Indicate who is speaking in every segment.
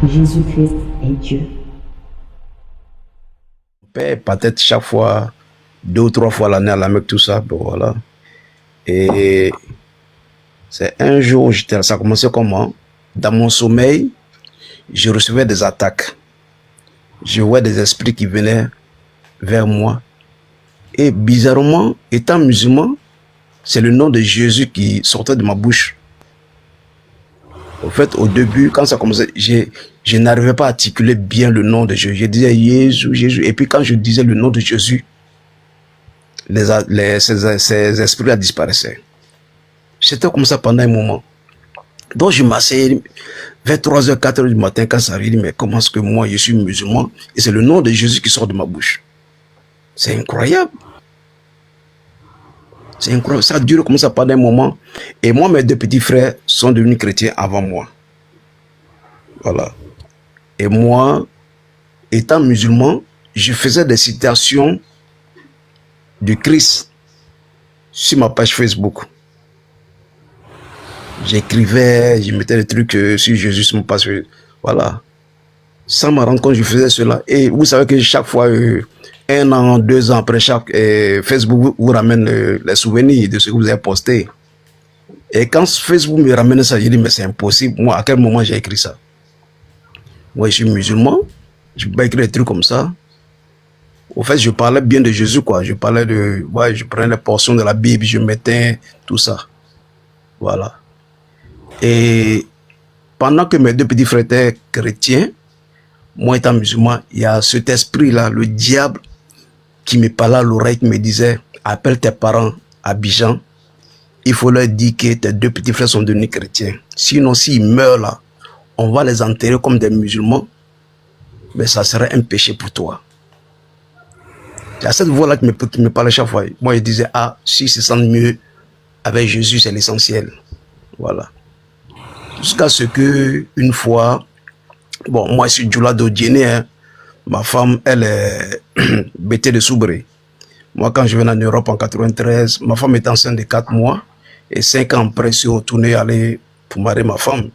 Speaker 1: Jésus-Christ est Dieu.
Speaker 2: Peut-être chaque fois, 2 ou 3 fois l'année à la Mecque, tout ça, bon, voilà. Et c'est un jour, ça a commencé comment? Dans mon sommeil, je recevais des attaques. Je voyais des esprits qui venaient vers moi. Et bizarrement, étant musulman, c'est le nom de Jésus qui sortait de ma bouche. Au fait, au début, quand ça commençait, je n'arrivais pas à articuler bien le nom de Jésus. Je disais Jésus, Jésus. Et puis quand je disais le nom de Jésus, ces esprits disparaissaient. C'était comme ça pendant un moment. Donc je m'asseyais vers 3h, 4h du matin quand ça arrive, mais comment est-ce que moi je suis musulman et c'est le nom de Jésus qui sort de ma bouche? C'est incroyable. C'est incroyable. Ça dure comme ça pendant un moment. Et moi, mes 2 petits frères sont devenus chrétiens avant moi. Voilà. Et moi, étant musulman, je faisais des citations du Christ sur ma page Facebook. J'écrivais, je mettais des trucs sur Jésus sur mon page Facebook. Voilà. Sans me rendre compte, je faisais cela. Et vous savez que chaque fois, 1 an, 2 ans après, chaque Facebook vous ramène les souvenirs de ce que vous avez posté. Et quand Facebook me ramène ça, je dis, mais c'est impossible. Moi, à quel moment j'ai écrit ça? Moi, je suis musulman. Je ne peux pas écrire des trucs comme ça. Au fait, je parlais bien de Jésus, quoi. Je parlais de... Ouais, je prenais les portions de la Bible, je mettais tout ça. Voilà. Et pendant que mes 2 petits frères étaient chrétiens, moi étant musulman, il y a cet esprit-là, le diable, qui me parlait à l'oreille, qui me disait, appelle tes parents à Abidjan, il faut leur dire que tes 2 petits frères sont devenus chrétiens. Sinon, s'ils meurent là, on va les enterrer comme des musulmans, mais ça serait un péché pour toi. Il y a cette voix-là qui me parlait chaque fois. Moi, je disais, ah, si se sentent mieux avec Jésus, c'est l'essentiel. Voilà. Jusqu'à ce que, une fois, bon, moi, je suis Djoula d'Odjéné, hein. Ma femme, elle est bêtée de Soubré. Moi, quand je venais en Europe en 93, ma femme était enceinte de 4 mois. Et 5 ans après, je suis retourné aller pour marier ma femme,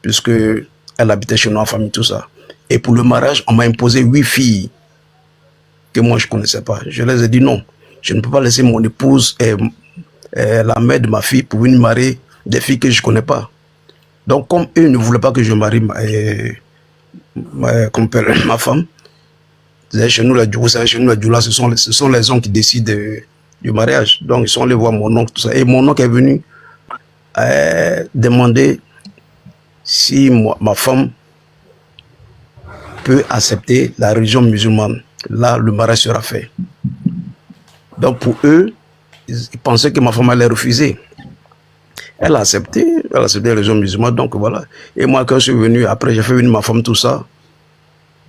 Speaker 2: puisque elle habitait chez nous en famille, tout ça. Et pour le mariage, on m'a imposé 8 filles que moi, je ne connaissais pas. Je les ai dit non. Je ne peux pas laisser mon épouse et la mère de ma fille pour venir marier des filles que je ne connais pas. Donc, comme eux ne voulaient pas que je marie ma femme, chez nous, ce sont les hommes qui décident du mariage. Donc, ils sont allés voir mon oncle, tout ça. Et mon oncle est venu demander si ma femme peut accepter la religion musulmane. Là, le mariage sera fait. Donc, pour eux, ils pensaient que ma femme allait refuser. Elle a accepté la religion musulmane, donc voilà. Et moi, quand je suis venu, après, j'ai fait venir ma femme, tout ça.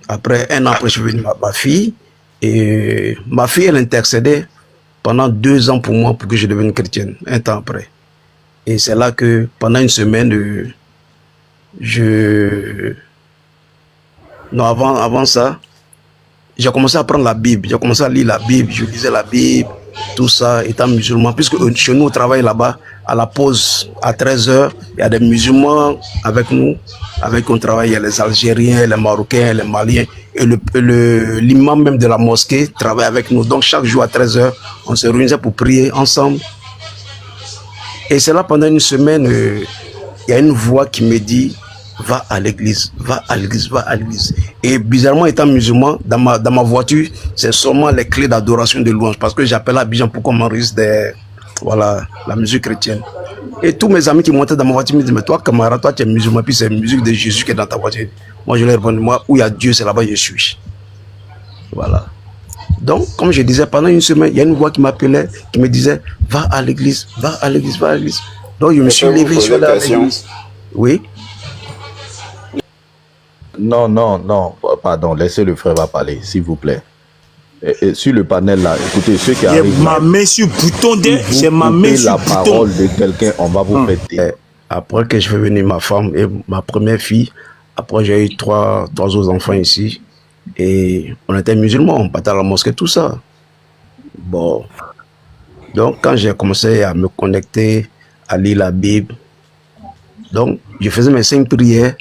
Speaker 2: Après, 1 an après, je suis venu ma fille. Et ma fille, elle intercédait pendant 2 ans pour moi, pour que je devienne chrétienne, 1 temps après. Et c'est là que, pendant une semaine, non, avant ça, j'ai commencé à prendre la Bible. J'ai commencé à lire la Bible, je lisais la Bible, tout ça, étant musulman. Puisque chez nous, on travaille là-bas, à la pause, à 13h, il y a des musulmans avec nous, avec qui on travaille. Il y a les Algériens, les Marocains, les Maliens. Et l'imam même de la mosquée travaille avec nous. Donc chaque jour à 13h, on se réunissait pour prier ensemble. Et c'est là, pendant une semaine, il y a une voix qui me dit, va à l'église, va à l'église, va à l'église. Et bizarrement, étant musulman, dans ma voiture, c'est seulement les clés d'adoration de louange. Parce que j'appelle à Abidjan pour qu'on m'enregistre la musique chrétienne. Et tous mes amis qui montaient dans ma voiture me disent, mais toi, camarade, toi, tu es musulman, puis c'est la musique de Jésus qui est dans ta voiture. Moi, je leur réponds, moi, où il y a Dieu, c'est là-bas que je suis. Voilà. Donc, comme je disais, pendant une semaine, il y a une voix qui m'appelait, qui me disait, va à l'église, va à l'église, va à l'église. Donc, je me suis levé, je suis allé à l'église. Oui.
Speaker 3: Non, non, non, pardon, laissez le frère va parler, s'il vous plaît. Et sur le panel là, écoutez, ceux qui arrivent.
Speaker 4: Ma main sur le bouton de. C'est ma main sur
Speaker 3: la parole de quelqu'un, on va vous prêter.
Speaker 2: Après que je fais venir ma femme et ma première fille, après j'ai eu trois autres enfants ici. Et on était musulmans, on partait à la mosquée, tout ça. Bon. Donc quand j'ai commencé à me connecter, à lire la Bible, donc je faisais mes 5 prières.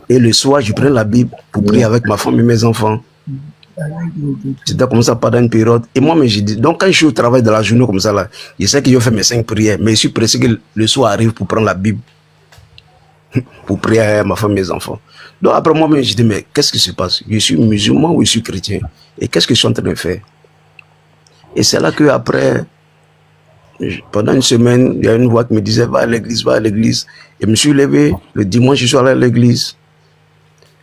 Speaker 2: Et le soir, je prenais la Bible pour prier avec ma femme et mes enfants. C'était comme ça pendant une période. Et moi, j'ai dit, donc quand je suis au travail de la journée comme ça, là, je sais que je fais mes 5 prières, mais je suis pressé que le soir arrive pour prendre la Bible, pour prier avec ma femme et mes enfants. Donc après moi, j'ai dit, mais qu'est-ce qui se passe? Je suis musulman ou je suis chrétien? Et qu'est-ce que je suis en train de faire? Et c'est là que après, pendant une semaine, il y a une voix qui me disait, va à l'église, va à l'église. Et je me suis levé, le dimanche, je suis allé à l'église.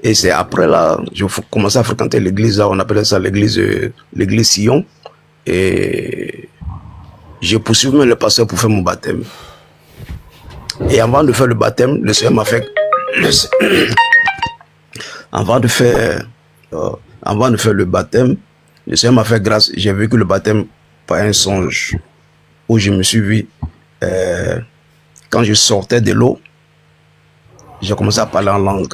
Speaker 2: Et c'est après là, j'ai commencé à fréquenter l'église, on appelait ça l'église Sion. Et j'ai poursuivi le pasteur pour faire mon baptême. Et avant de faire le baptême, le Seigneur m'a fait... avant de faire le baptême, le Seigneur m'a fait grâce. J'ai vécu le baptême par un songe où je me suis vu, quand je sortais de l'eau, j'ai commencé à parler en langue.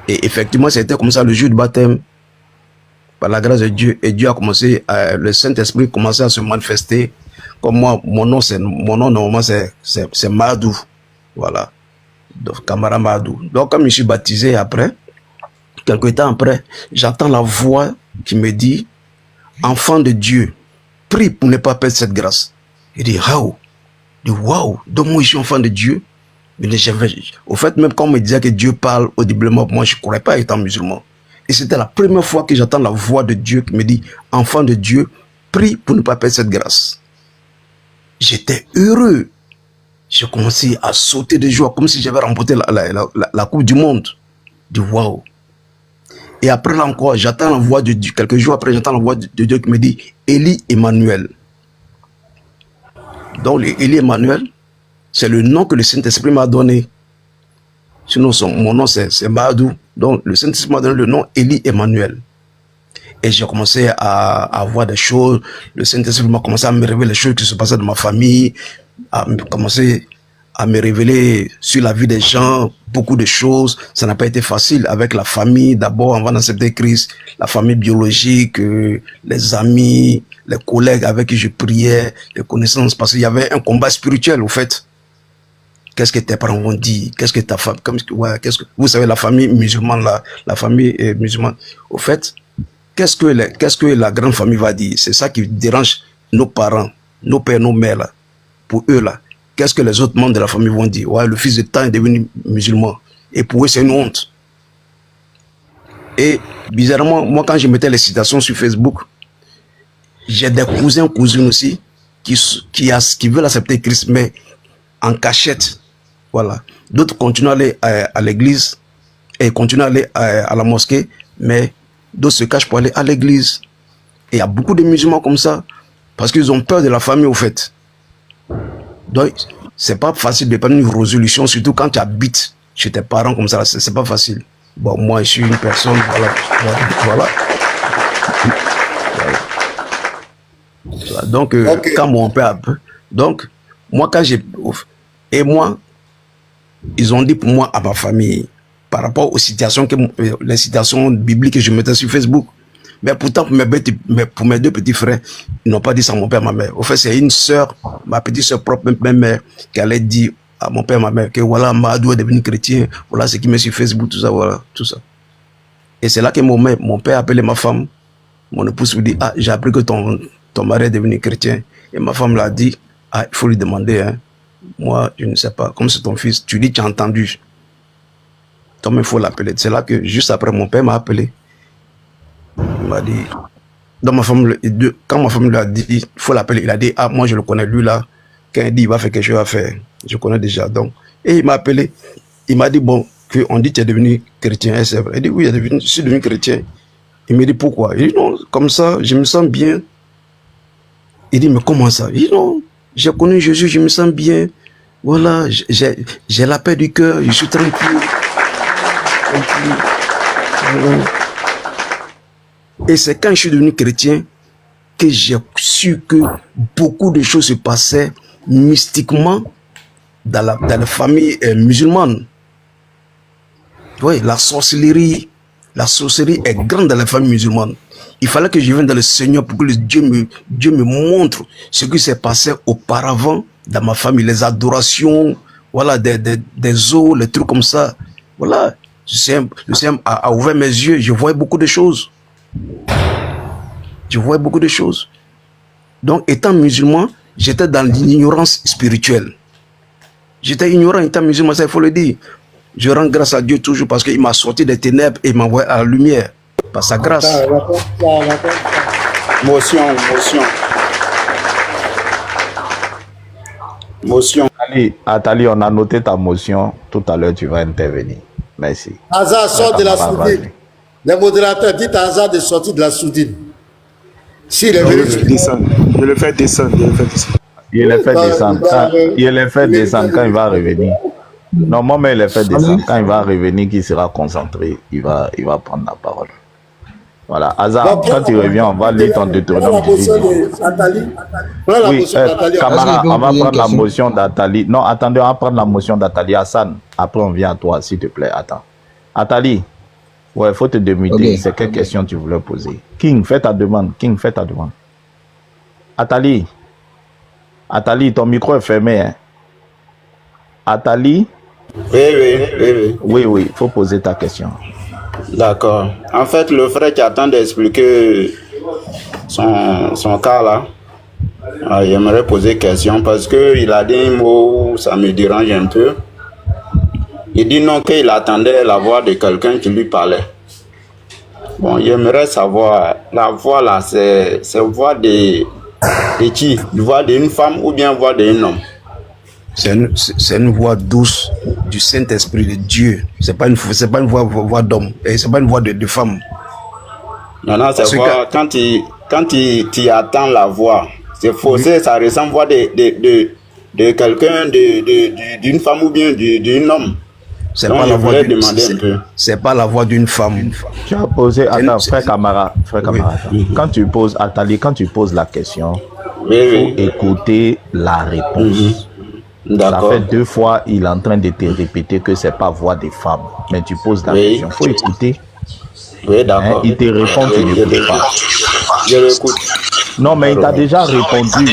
Speaker 2: Et effectivement, c'était comme ça le jour du baptême, par la grâce de Dieu. Et Dieu a commencé, le Saint-Esprit commençait à se manifester. Comme moi, mon nom normalement c'est Madou. Voilà. Donc, Kamara Madou. Donc, comme je suis baptisé après, quelque temps après, j'entends la voix qui me dit, enfant de Dieu, prie pour ne pas perdre cette grâce. Il dit, waouh, donc moi je suis enfant de Dieu. Au fait, même quand on me disait que Dieu parle audiblement, moi je ne croyais pas étant musulman. Et c'était la première fois que j'entends la voix de Dieu qui me dit, enfant de Dieu, prie pour ne pas perdre cette grâce. J'étais heureux. J'ai commencé à sauter de joie, comme si j'avais remporté la Coupe du Monde. Je dis, waouh. Et après là encore, j'entends la voix de Dieu. Quelques jours après, j'entends la voix de Dieu qui me dit, Élie Emmanuel. Donc, Élie Emmanuel, c'est le nom que le Saint-Esprit m'a donné. Sinon, mon nom, c'est Madou. Donc, le Saint-Esprit m'a donné le nom Élie Emmanuel. Et j'ai commencé à voir des choses. Le Saint-Esprit m'a commencé à me révéler les choses qui se passaient dans ma famille, à commencer à me révéler sur la vie des gens, beaucoup de choses. Ça n'a pas été facile avec la famille. D'abord, avant d'accepter Christ, la famille biologique, les amis, les collègues avec qui je priais, les connaissances, parce qu'il y avait un combat spirituel, au fait. Qu'est-ce que tes parents vont dire? Qu'est-ce que ta femme, vous savez, la famille musulmane, la famille musulmane. Au fait, qu'est-ce que la grande famille va dire? C'est ça qui dérange nos parents, nos pères, nos mères, là. Pour eux, là. Qu'est-ce que les autres membres de la famille vont dire? Ouais, le fils de temps est devenu musulman. Et pour eux, c'est une honte. Et bizarrement, moi, quand je mettais les citations sur Facebook, j'ai des cousins, cousines aussi, qui veulent accepter Christ, mais en cachette. Voilà. D'autres continuent à aller à l'église et continuent à aller à la mosquée, mais d'autres se cachent pour aller à l'église. Et il y a beaucoup de musulmans comme ça, parce qu'ils ont peur de la famille, au fait. Donc, c'est pas facile de prendre une résolution, surtout quand tu habites chez tes parents comme ça, c'est pas facile. Bon, moi, je suis une personne, voilà. Donc, okay. Quand mon père... Donc, moi, quand j'ai... Et moi, ils ont dit pour moi, à ma famille, par rapport aux citations, les citations bibliques que je mettais sur Facebook. Mais pourtant, pour mes deux petits frères, ils n'ont pas dit ça à mon père et ma mère. Au fait, c'est une sœur, ma petite sœur propre, même mère, qui allait dire à mon père et ma mère que voilà, Madou est devenu chrétien, voilà ce qui met sur Facebook, tout ça, voilà, tout ça. Et c'est là que mon père a appelé ma femme, mon épouse lui dit, ah, j'ai appris que ton mari est devenu chrétien. Et ma femme l'a dit, ah, il faut lui demander, hein. Moi, je ne sais pas, comme c'est ton fils, tu dis, tu as entendu. Donc, il faut l'appeler. C'est là que, juste après, mon père m'a appelé. Il m'a dit, quand ma femme lui a dit, il faut l'appeler, il a dit, ah, moi je le connais, lui là, quand il dit, il va faire quelque chose à faire, je connais déjà. Donc, et il m'a appelé, il m'a dit, bon, on dit que tu es devenu chrétien, et c'est vrai. Il dit, oui, je suis devenu chrétien. Il me dit, pourquoi? Il dit, non, comme ça, je me sens bien. Il dit, mais comment ça? Il dit, non, j'ai connu Jésus, je me sens bien. Voilà, j'ai la paix du cœur, je suis tranquille. Voilà. Et c'est quand je suis devenu chrétien que j'ai su que beaucoup de choses se passaient mystiquement dans la famille musulmane. Oui, la sorcellerie est grande dans la famille musulmane. Il fallait que je vienne dans le Seigneur pour que Dieu me montre ce qui s'est passé auparavant dans ma famille, les adorations, voilà, des eaux, les trucs comme ça. Voilà. Le Seigneur a ouvert mes yeux. Je voyais beaucoup de choses. Je voyais beaucoup de choses. Donc, étant musulman, j'étais dans l'ignorance spirituelle. J'étais ignorant étant musulman, ça il faut le dire. Je rends grâce à Dieu toujours parce qu'il m'a sorti des ténèbres et m'a envoyé à la lumière. Par sa grâce.
Speaker 1: Motion.
Speaker 3: Atali, on a noté ta motion. Tout à l'heure, tu vas intervenir. Merci.
Speaker 5: Hazard sort de la sourdine. Les modérateurs, dites à Hazard de sortir de la sourdine. S'il est venu,
Speaker 4: Je le fais descendre.
Speaker 3: Il les fait descendre. Quand il va revenir. Normalement, il les fait descendre. Quand il va revenir, qu'il sera concentré, il va prendre la parole. Voilà. Hazard, quand il revient, on va lire ton Deutéronome 18. Oui, camarade, on va prendre la motion d'Atali. Non, attendez, on va prendre la motion d'Atali. Hassan, après on vient à toi, s'il te plaît. Attends. Atali, ouais, il faut te démuter. Okay. C'est quelle question tu voulais poser? King, fais ta demande. Atali, ton micro est fermé. Hein? Atali? Oui, il faut poser ta question.
Speaker 1: D'accord. En fait, le frère qui attend d'expliquer son cas là, j'aimerais poser question parce qu'il a dit un mot, ça me dérange un peu. Il dit non qu'il attendait la voix de quelqu'un qui lui parlait. Bon, j'aimerais savoir, la voix là, c'est voix de qui? Voix d'une femme ou bien voix d'un homme?
Speaker 2: C'est une voix douce du Saint-Esprit de Dieu. C'est pas une voix d'homme. Et c'est pas une voix de femme.
Speaker 1: Non, c'est voix. Quand tu attends la voix, c'est faussé, oui. Ça ressemble à la voix de quelqu'un, d'une femme ou bien d'un homme.
Speaker 2: C'est pas la voix c'est pas la voix d'une femme.
Speaker 3: Tu as posé, attends, frère camarade. Oui. Quand tu poses la question, il faut écouter la réponse. Ça fait 2 fois, il est en train de te répéter que c'est pas voix des femmes. Mais tu poses la question. Il faut écouter.
Speaker 1: Oui, d'accord.
Speaker 3: Il te répond, tu n'écoutes pas.
Speaker 1: Je l'écoute.
Speaker 3: Non, mais il t'a déjà répondu.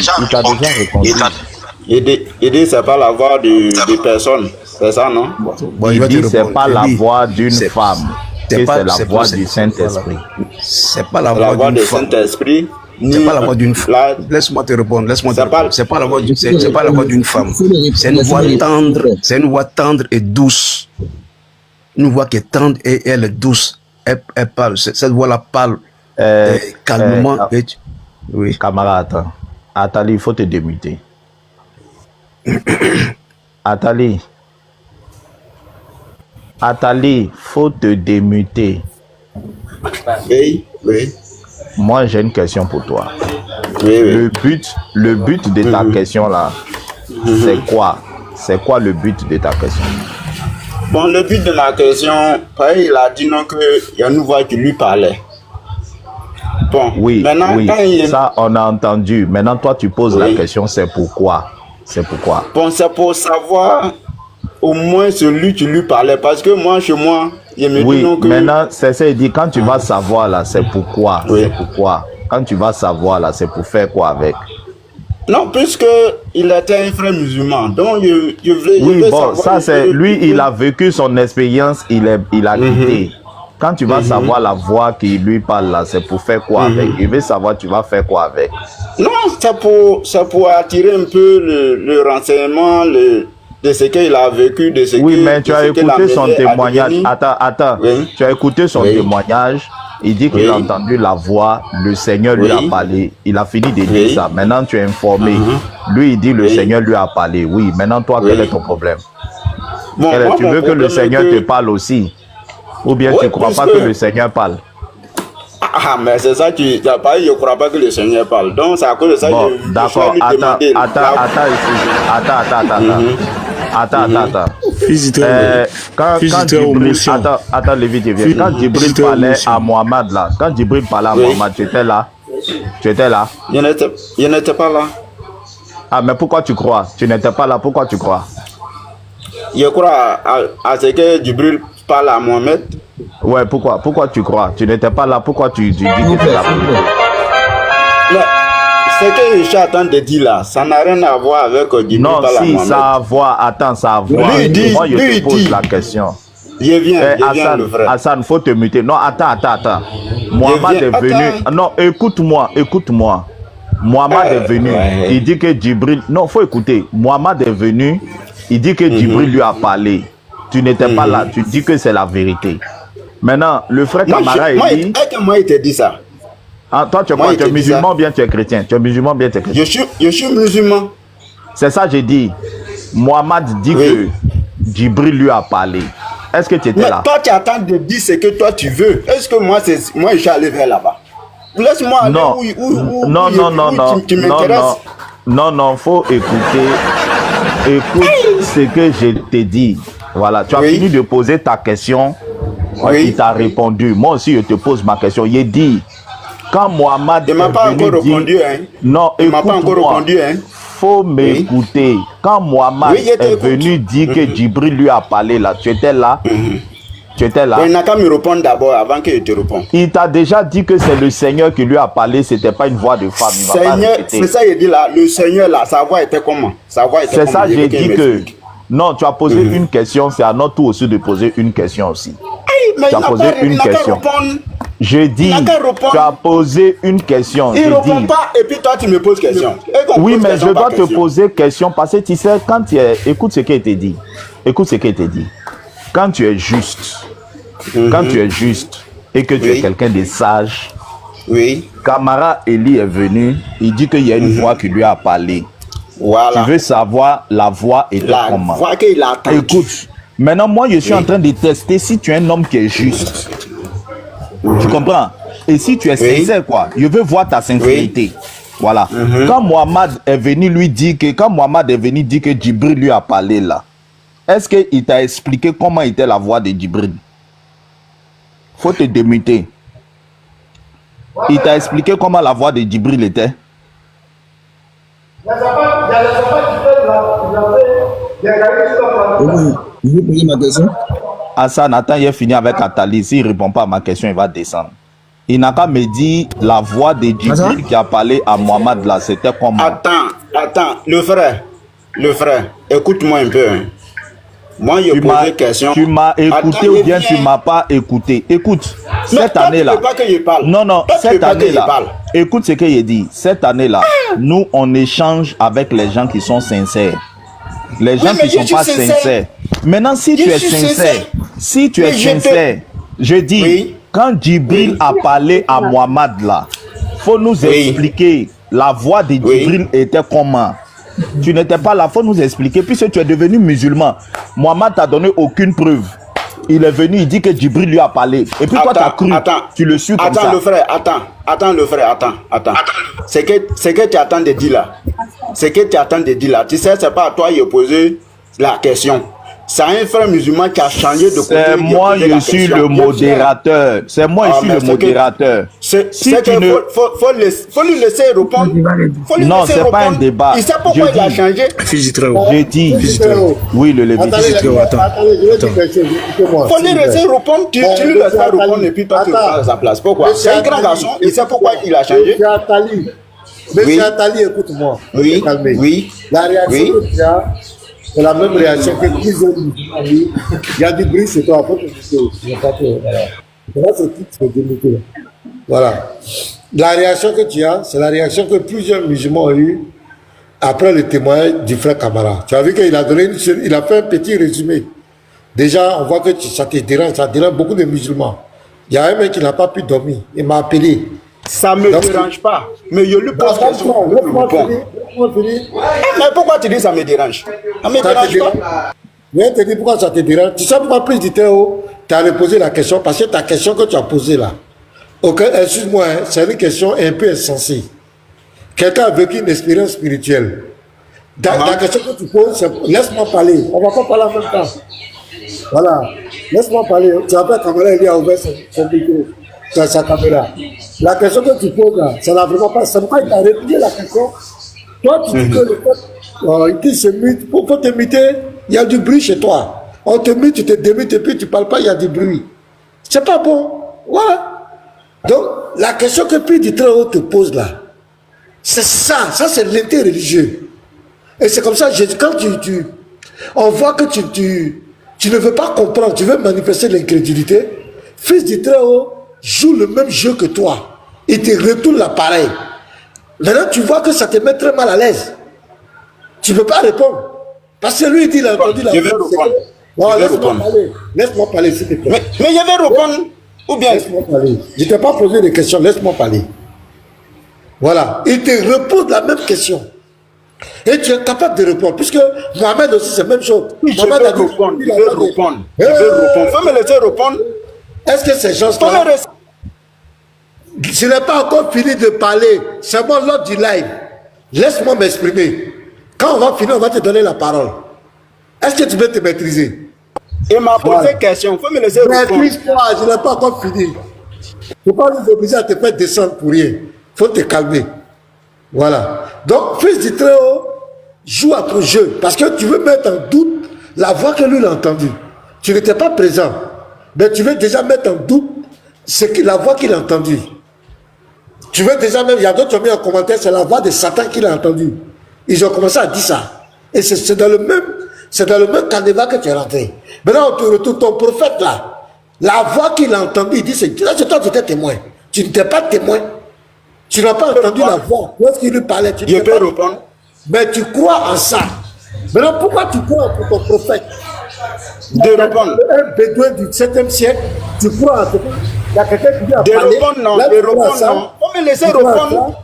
Speaker 1: Il dit c'est pas la voix de personne. C'est ça, non?
Speaker 3: Bon, il dit c'est pas la voix d'une femme. C'est la voix du Saint-Esprit.
Speaker 2: C'est pas la voix
Speaker 1: du Saint-Esprit.
Speaker 2: C'est pas la voix d'une femme. Laisse-moi te répondre. C'est pas la voix d'une femme. C'est une voix tendre. C'est une voix tendre et douce. Une voix qui est tendre et elle est douce. Elle parle. Cette voix-là parle calmement.
Speaker 3: Oui. Camarade, attends. Atali, il faut te démuter. Atali, faut te démuter.
Speaker 1: Oui.
Speaker 3: Moi, j'ai une question pour toi.
Speaker 1: Oui.
Speaker 3: Le but de ta question là, c'est quoi? C'est quoi le but de ta question?
Speaker 1: Bon, le but de ma question, il a dit non qu'il y a une voix qui lui parlait. Bon,
Speaker 3: oui, ça on a entendu. Maintenant, toi, tu poses la question, c'est pourquoi?
Speaker 1: Bon, c'est pour savoir au moins celui qui lui parlait. Parce que moi, chez moi, il me dit non que...
Speaker 3: Maintenant, c'est ça, il dit, quand tu vas savoir là, c'est pourquoi. C'est pourquoi. Quand tu vas savoir là, c'est pour faire quoi avec?
Speaker 1: Non, puisque il était un frère musulman. Donc, je voulais
Speaker 3: bon, ça c'est... Lui, il a vécu son expérience, il a quitté. Quand tu vas savoir la voix qui lui parle là, c'est pour faire quoi avec? Il veut savoir tu vas faire quoi avec?
Speaker 1: Non, c'est pour attirer un peu le renseignement de ce qu'il a vécu, de ce
Speaker 3: mais tu as écouté son témoignage. Attends. Oui. Tu as écouté son témoignage. Il dit qu'il a entendu la voix, le Seigneur lui a parlé. Il a fini de dire ça. Maintenant, tu es informé. Lui, il dit le Seigneur lui a parlé. Oui, maintenant, toi, quel est ton problème? Bon, tu veux que le Seigneur te parle aussi? Ou bien tu ne crois pas que le Seigneur parle?
Speaker 1: Ah, mais c'est ça, tu n'as pas dit, je ne crois pas que le Seigneur parle. Donc, c'est à cause de ça
Speaker 3: que d'accord, attends. Quand Djibril parlait à Mohamed là, tu étais là?
Speaker 1: Je n'étais pas là.
Speaker 3: Ah, mais pourquoi tu crois? Tu n'étais pas là, pourquoi tu crois?
Speaker 1: Je crois à ce que Djibril parle à Mohamed.
Speaker 3: Ouais, pourquoi tu crois? Tu n'étais pas là, pourquoi tu dis que c'est là?
Speaker 1: Ce que je suis en train de dire là, ça n'a rien à voir avec Djibril.
Speaker 3: Non, si, ça a à voir, attends, ça a à voir. Moi, je te pose la question.
Speaker 1: Je viens,
Speaker 3: Hassan,
Speaker 1: le frère.
Speaker 3: Hassan, faut te muter. Non, attends. Mohamed est venu. Non, écoute-moi. Mohamed est venu.
Speaker 1: Ouais.
Speaker 3: Il dit que Djibril. Non, faut écouter. Mohamed est venu. Il dit que Djibril lui a parlé. Tu n'étais pas là. Tu dis que c'est la vérité. Maintenant, le frère Camara il dit.
Speaker 1: Moi, il te dit ça.
Speaker 3: Ah, toi, tu es
Speaker 1: Moi,
Speaker 3: quoi?
Speaker 1: il
Speaker 3: Tu es
Speaker 1: te dit
Speaker 3: musulman
Speaker 1: ça.
Speaker 3: ou bien tu es chrétien? Tu es musulman ou bien tu es chrétien?
Speaker 1: Je suis musulman.
Speaker 3: C'est ça, j'ai dit. Mohamed dit que Djibril lui a parlé. Est-ce que tu étais
Speaker 1: Mais
Speaker 3: là?
Speaker 1: toi, tu attends de dire ce que toi tu veux. Est-ce que moi, je suis allé vers là-bas? Laisse-moi aller
Speaker 3: Non.
Speaker 1: où tu m'intéresses.
Speaker 3: Non, faut écouter. Écoute ce que je t'ai dit. Voilà, tu as fini de poser ta question. Il t'a répondu. Moi aussi, je te pose ma question. Il dit, quand Mohamed
Speaker 1: Il m'a pas encore répondu.
Speaker 3: Non,
Speaker 1: il m'a pas encore répondu.
Speaker 3: Faut m'écouter. Quand Mohamed est venu dire que Djibril lui a parlé là, tu étais là? Tu étais là?
Speaker 1: Il n'a qu'à me répondre d'abord avant que je te réponde.
Speaker 3: Il t'a déjà dit que c'est le Seigneur qui lui a parlé, c'était pas une voix de femme.
Speaker 1: Seigneur, c'est ça il dit là, le Seigneur là, sa voix était comment? C'est
Speaker 3: ça, j'ai dit que... Non, tu as posé une question, c'est à notre tour aussi de poser une question aussi.
Speaker 1: Mais
Speaker 3: tu as posé une question. Je dis, tu as posé une question.
Speaker 1: Il ne répond pas et puis toi tu me poses question.
Speaker 3: Oui, mais je dois te poser question parce que tu sais, quand tu es... Écoute ce qu'il te dit. Écoute ce qu'il te dit. Quand tu es juste, et que tu es quelqu'un de sage, Camara Eli est venu, il dit qu'il y a une voix qui lui a parlé.
Speaker 1: Voilà.
Speaker 3: Tu veux savoir la voix était comment?
Speaker 1: La voix qu'il a entendue.
Speaker 3: Écoute, maintenant moi je suis en train de tester si tu es un homme qui est juste. Tu comprends? Et si tu es sincère quoi, je veux voir ta sincérité. Voilà. Quand Mohamed est venu lui dire que, Djibril lui a parlé là, est-ce qu'il t'a expliqué comment était la voix de Djibril? Faut te démuter. Il t'a expliqué comment la voix de Djibril était?
Speaker 2: Vous poser ma question?
Speaker 3: Hassan, attends, il a fini avec Atali. S'il ne répond pas à ma question, il va descendre. Il n'a qu'à me dire la voix de Djibril qui a parlé à Mohamed là, c'était comment?
Speaker 1: Attends, le frère, écoute-moi un peu. Moi, je pose une question.
Speaker 3: Tu m'as écouté ou bien tu ne m'as pas écouté? Écoute, cette année-là. Non, cette année-là. Écoute ce que j'ai dit. Cette année-là, nous, on échange avec les gens qui sont sincères. Les gens qui ne sont pas sincères. Maintenant, si tu es sincère, je dis, quand Djibril a parlé à Mohamed là, faut nous expliquer la voix de Djibril était comment. Tu n'étais pas là, il faut nous expliquer, puisque tu es devenu musulman. Mohamed t'a donné aucune preuve. Il est venu, il dit que Djibril lui a parlé. Et puis toi, tu as cru, tu le suis comme ça.
Speaker 1: Attends, le frère. C'est que tu attends de dire là. Tu sais, c'est pas à toi de poser la question. C'est un frère musulman qui a changé de côté.
Speaker 3: C'est moi, je suis le modérateur. C'est moi ici le modérateur.
Speaker 1: Faut lui laisser répondre.
Speaker 3: Non, c'est pas un débat.
Speaker 1: Il sait pourquoi il a changé.
Speaker 3: J'ai dit. Oui, le Lévitique.
Speaker 1: Faut lui laisser répondre. Tu lui laisses répondre et puis toi tu prends sa place. Pourquoi? C'est un grand garçon. Il sait pourquoi il a changé.
Speaker 5: Monsieur Attali, écoute-moi.
Speaker 1: Oui.
Speaker 5: La réaction que tu as, c'est la même réaction que plusieurs musulmans. Il y a du bruit, c'est toi. Voilà. La réaction que tu as, c'est la réaction que plusieurs musulmans ont eue après le témoignage du frère Camara. Tu as vu qu'il a donné il a fait un petit résumé. Déjà, on voit que ça te dérange, ça dérange beaucoup de musulmans. Il y a un mec qui n'a pas pu dormir. Il m'a appelé.
Speaker 1: Ça ne me dérange pas. Mais je lui pose question. Mais pourquoi tu dis ça me dérange? Ça me dérange pas.
Speaker 5: Je vais te dire pourquoi ça te dérange. Tu sais pourquoi plus du temps, tu as reposé la question? Parce que ta question que tu as posée là, excuse-moi, c'est une question un peu insensée. Quelqu'un a vécu une expérience spirituelle. La question que tu poses, c'est laisse-moi parler. On ne va pas parler en même temps. Voilà. Laisse-moi parler. Tu appelles Camara, il a ouvert son micro. Sa caméra. La question que tu poses là, ça n'a vraiment pas. C'est pourquoi il t'a répondu la question. Toi, tu dis que le fait qu'il se mute, pour te muter, il y a du bruit chez toi. On te mute, tu te démutes et puis tu ne parles pas, il y a du bruit. C'est pas bon. Voilà. Donc, la question que Puis du très haut te pose là, c'est ça. Ça, c'est l'interreligieux. Et c'est comme ça, quand on voit que tu ne veux pas comprendre, tu veux manifester l'incrédulité, Fils du Très-Haut joue le même jeu que toi. Il te retourne l'appareil. Maintenant, tu vois que ça te met très mal à l'aise. Tu ne peux pas répondre. Parce que lui, il dit, il a entendu la
Speaker 1: Je vais répondre.
Speaker 5: Bon, laisse-moi parler. Laisse-moi parler, s'il te plaît.
Speaker 1: Mais je vais répondre. Ou bien.
Speaker 5: Laisse-moi parler. Je ne t'ai pas posé de questions, laisse-moi parler. Voilà. Il te repose la même question. Et tu es capable de répondre. Puisque Mohamed aussi, c'est la même chose.
Speaker 1: Je
Speaker 5: Mohamed
Speaker 1: vais
Speaker 5: a dit,
Speaker 1: répondre. Je
Speaker 5: il a
Speaker 1: vais
Speaker 5: parlé.
Speaker 1: répondre. Je vais répondre. Faut me laisser répondre.
Speaker 5: Est-ce que ces
Speaker 1: Faut
Speaker 5: gens-là...
Speaker 1: me laisser.
Speaker 5: Je n'ai pas encore fini de parler. C'est moi lors du live. Laisse-moi m'exprimer. Quand on va finir, on va te donner la parole. Est-ce que tu veux te maîtriser?
Speaker 1: Il m'a posé question. Faut me laisser répondre.
Speaker 5: Maîtrise-toi, je n'ai pas encore fini. Il ne faut pas nous obliger à te faire descendre pour rien. Il faut te calmer. Voilà. Donc, Fils du Très-Haut joue à ton jeu. Parce que tu veux mettre en doute la voix que lui a entendue. Tu n'étais pas présent. Mais tu veux déjà mettre en doute la voix qu'il a entendue. Tu veux déjà même, il y a d'autres qui ont mis en commentaire, c'est la voix de Satan qu'il a entendue. Ils ont commencé à dire ça. Et c'est dans le même canevas que tu es rentré. Maintenant, on te retourne ton prophète là. La voix qu'il a entendue, il dit, c'est toi qui étais témoin. Tu n'étais pas témoin. Tu n'as pas entendu la voix. Lorsqu'il lui parlait, tu
Speaker 1: Je peux répondre.
Speaker 5: Mais tu crois en ça. Maintenant, pourquoi tu crois en ton prophète?
Speaker 1: De répondre.
Speaker 5: Un bédouin du 7e siècle, tu crois en ça. Il y a quelqu'un qui dit à
Speaker 1: De
Speaker 5: parler.
Speaker 1: répondre, non.
Speaker 5: Là,
Speaker 1: De
Speaker 5: tu crois en
Speaker 1: répondre,
Speaker 5: ça.
Speaker 1: non. Faut me laisser
Speaker 5: Tu crois en
Speaker 1: répondre.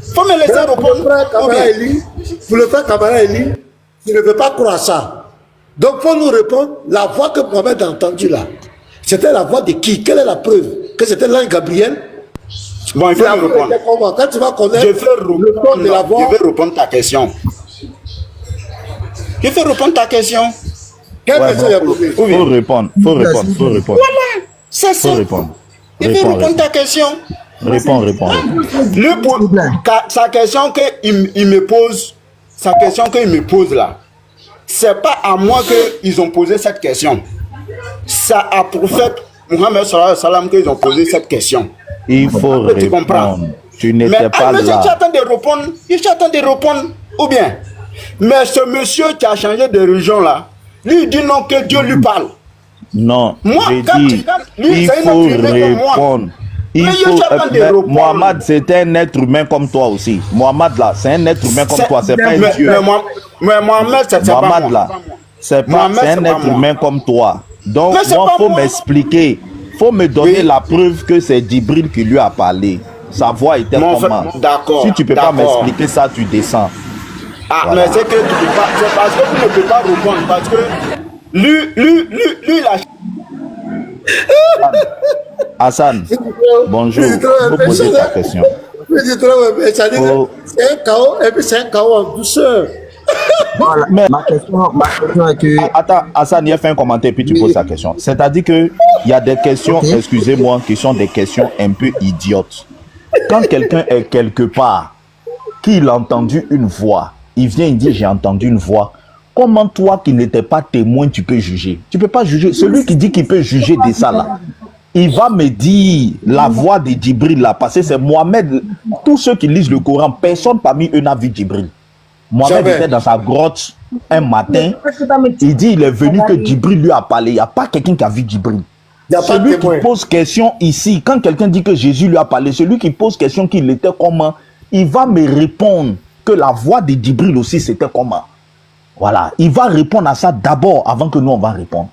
Speaker 5: ça.
Speaker 1: Faut me laisser
Speaker 5: Pour le frère
Speaker 1: répondre. Ou
Speaker 5: Kamara
Speaker 1: bien.
Speaker 5: Eli, pour le frère Kamara Eli, tu ne veux pas croire à ça. Donc, pour nous répondre, la voix que Mohamed a entendue là, c'était la voix de qui? Quelle est la preuve? Que c'était l'ange Gabriel?
Speaker 1: Bon, il faut
Speaker 5: La
Speaker 1: me
Speaker 5: voix
Speaker 1: répondre.
Speaker 5: était comment? Quand tu vas connaître
Speaker 1: Je vais
Speaker 5: le ton de la
Speaker 1: répondre.
Speaker 5: voix,
Speaker 1: Je vais répondre ta question. Je vais répondre ta question.
Speaker 5: quelle
Speaker 3: Ouais,
Speaker 5: question il a posé?
Speaker 3: faut répondre.
Speaker 1: Voilà. C'est ça.
Speaker 3: Faut répondre.
Speaker 1: Je vais répondre ta question.
Speaker 3: Réponds.
Speaker 1: Sa question qu'il me pose, là, c'est pas à moi qu'ils ont posé cette question. C'est à prophète Mohamed sallallahu alayhi wa sallam qu'ils ont posé cette question.
Speaker 3: Il faut
Speaker 1: Tu comprends?
Speaker 3: répondre. Tu
Speaker 1: Mais
Speaker 3: n'étais pas
Speaker 1: monsieur,
Speaker 3: là.
Speaker 1: j'attends de répondre. Ou bien, mais ce monsieur qui a changé de religion là, lui il dit non que Dieu lui parle.
Speaker 3: Non,
Speaker 1: Moi,
Speaker 3: j'ai
Speaker 1: quand
Speaker 3: dit,
Speaker 1: lui,
Speaker 3: il
Speaker 1: c'est une
Speaker 3: faut
Speaker 1: autre humain comme moi.
Speaker 3: répondre. Il
Speaker 1: Mais
Speaker 3: faut,
Speaker 1: j'attends de
Speaker 3: mais
Speaker 1: répondre.
Speaker 3: Mohamed, c'est un être humain comme toi aussi. Mohamed là, c'est un être humain comme toi, c'est pas un Dieu.
Speaker 1: Mais Mohamed, c'est pas
Speaker 3: Mohamed
Speaker 1: moi.
Speaker 3: là, c'est
Speaker 1: Mohamed,
Speaker 3: un
Speaker 1: c'est pas
Speaker 3: être
Speaker 1: moi.
Speaker 3: humain comme toi. Donc,
Speaker 1: Mais c'est
Speaker 3: moi,
Speaker 1: pas
Speaker 3: faut
Speaker 1: moi.
Speaker 3: m'expliquer. Faut me donner
Speaker 1: Oui.
Speaker 3: la preuve que c'est Djibril qui lui a parlé. Sa voix était
Speaker 1: Mon
Speaker 3: comment?
Speaker 1: frère, d'accord,
Speaker 3: Si tu peux pas
Speaker 1: d'accord.
Speaker 3: m'expliquer ça, tu descends.
Speaker 1: Ah,
Speaker 3: Voilà.
Speaker 1: mais c'est que tu peux pas, c'est parce que tu ne peux pas répondre. Parce que lui, il a.
Speaker 3: Hassan, bonjour. Faut poser ta question. Oh.
Speaker 5: C'est un chaos, et puis c'est un chaos en douceur.
Speaker 6: Voilà.
Speaker 3: Mais-
Speaker 6: Ma question est que
Speaker 3: Attends, Hassan, il a fait un commentaire puis tu poses ta question. C'est-à-dire que il y a des questions,
Speaker 6: Ok.
Speaker 3: excusez-moi, qui sont des questions un peu idiotes. Quand quelqu'un est quelque part, qu'il a entendu une voix, il vient, il dit j'ai entendu une voix. Comment toi qui n'étais pas témoin, tu peux juger? Tu peux pas juger. Celui qui dit qu'il peut juger de ça là, il va me dire la voix de Djibril là, parce que c'est Mohamed. Tous ceux qui lisent le Coran, personne parmi eux n'a vu Djibril. Mohamed
Speaker 5: Jamais.
Speaker 3: était dans sa grotte un matin. Il dit il est venu que Djibril lui a parlé. Il n'y a pas quelqu'un qui a vu Djibril.
Speaker 5: Il n'y a pas de
Speaker 3: Celui qui
Speaker 5: témoin.
Speaker 3: pose question ici, quand quelqu'un dit que Jésus lui a parlé, celui qui pose question qu'il était comment, il va me répondre que la voix de Djibril aussi c'était comment. Voilà, il va répondre à ça d'abord avant que nous on va répondre.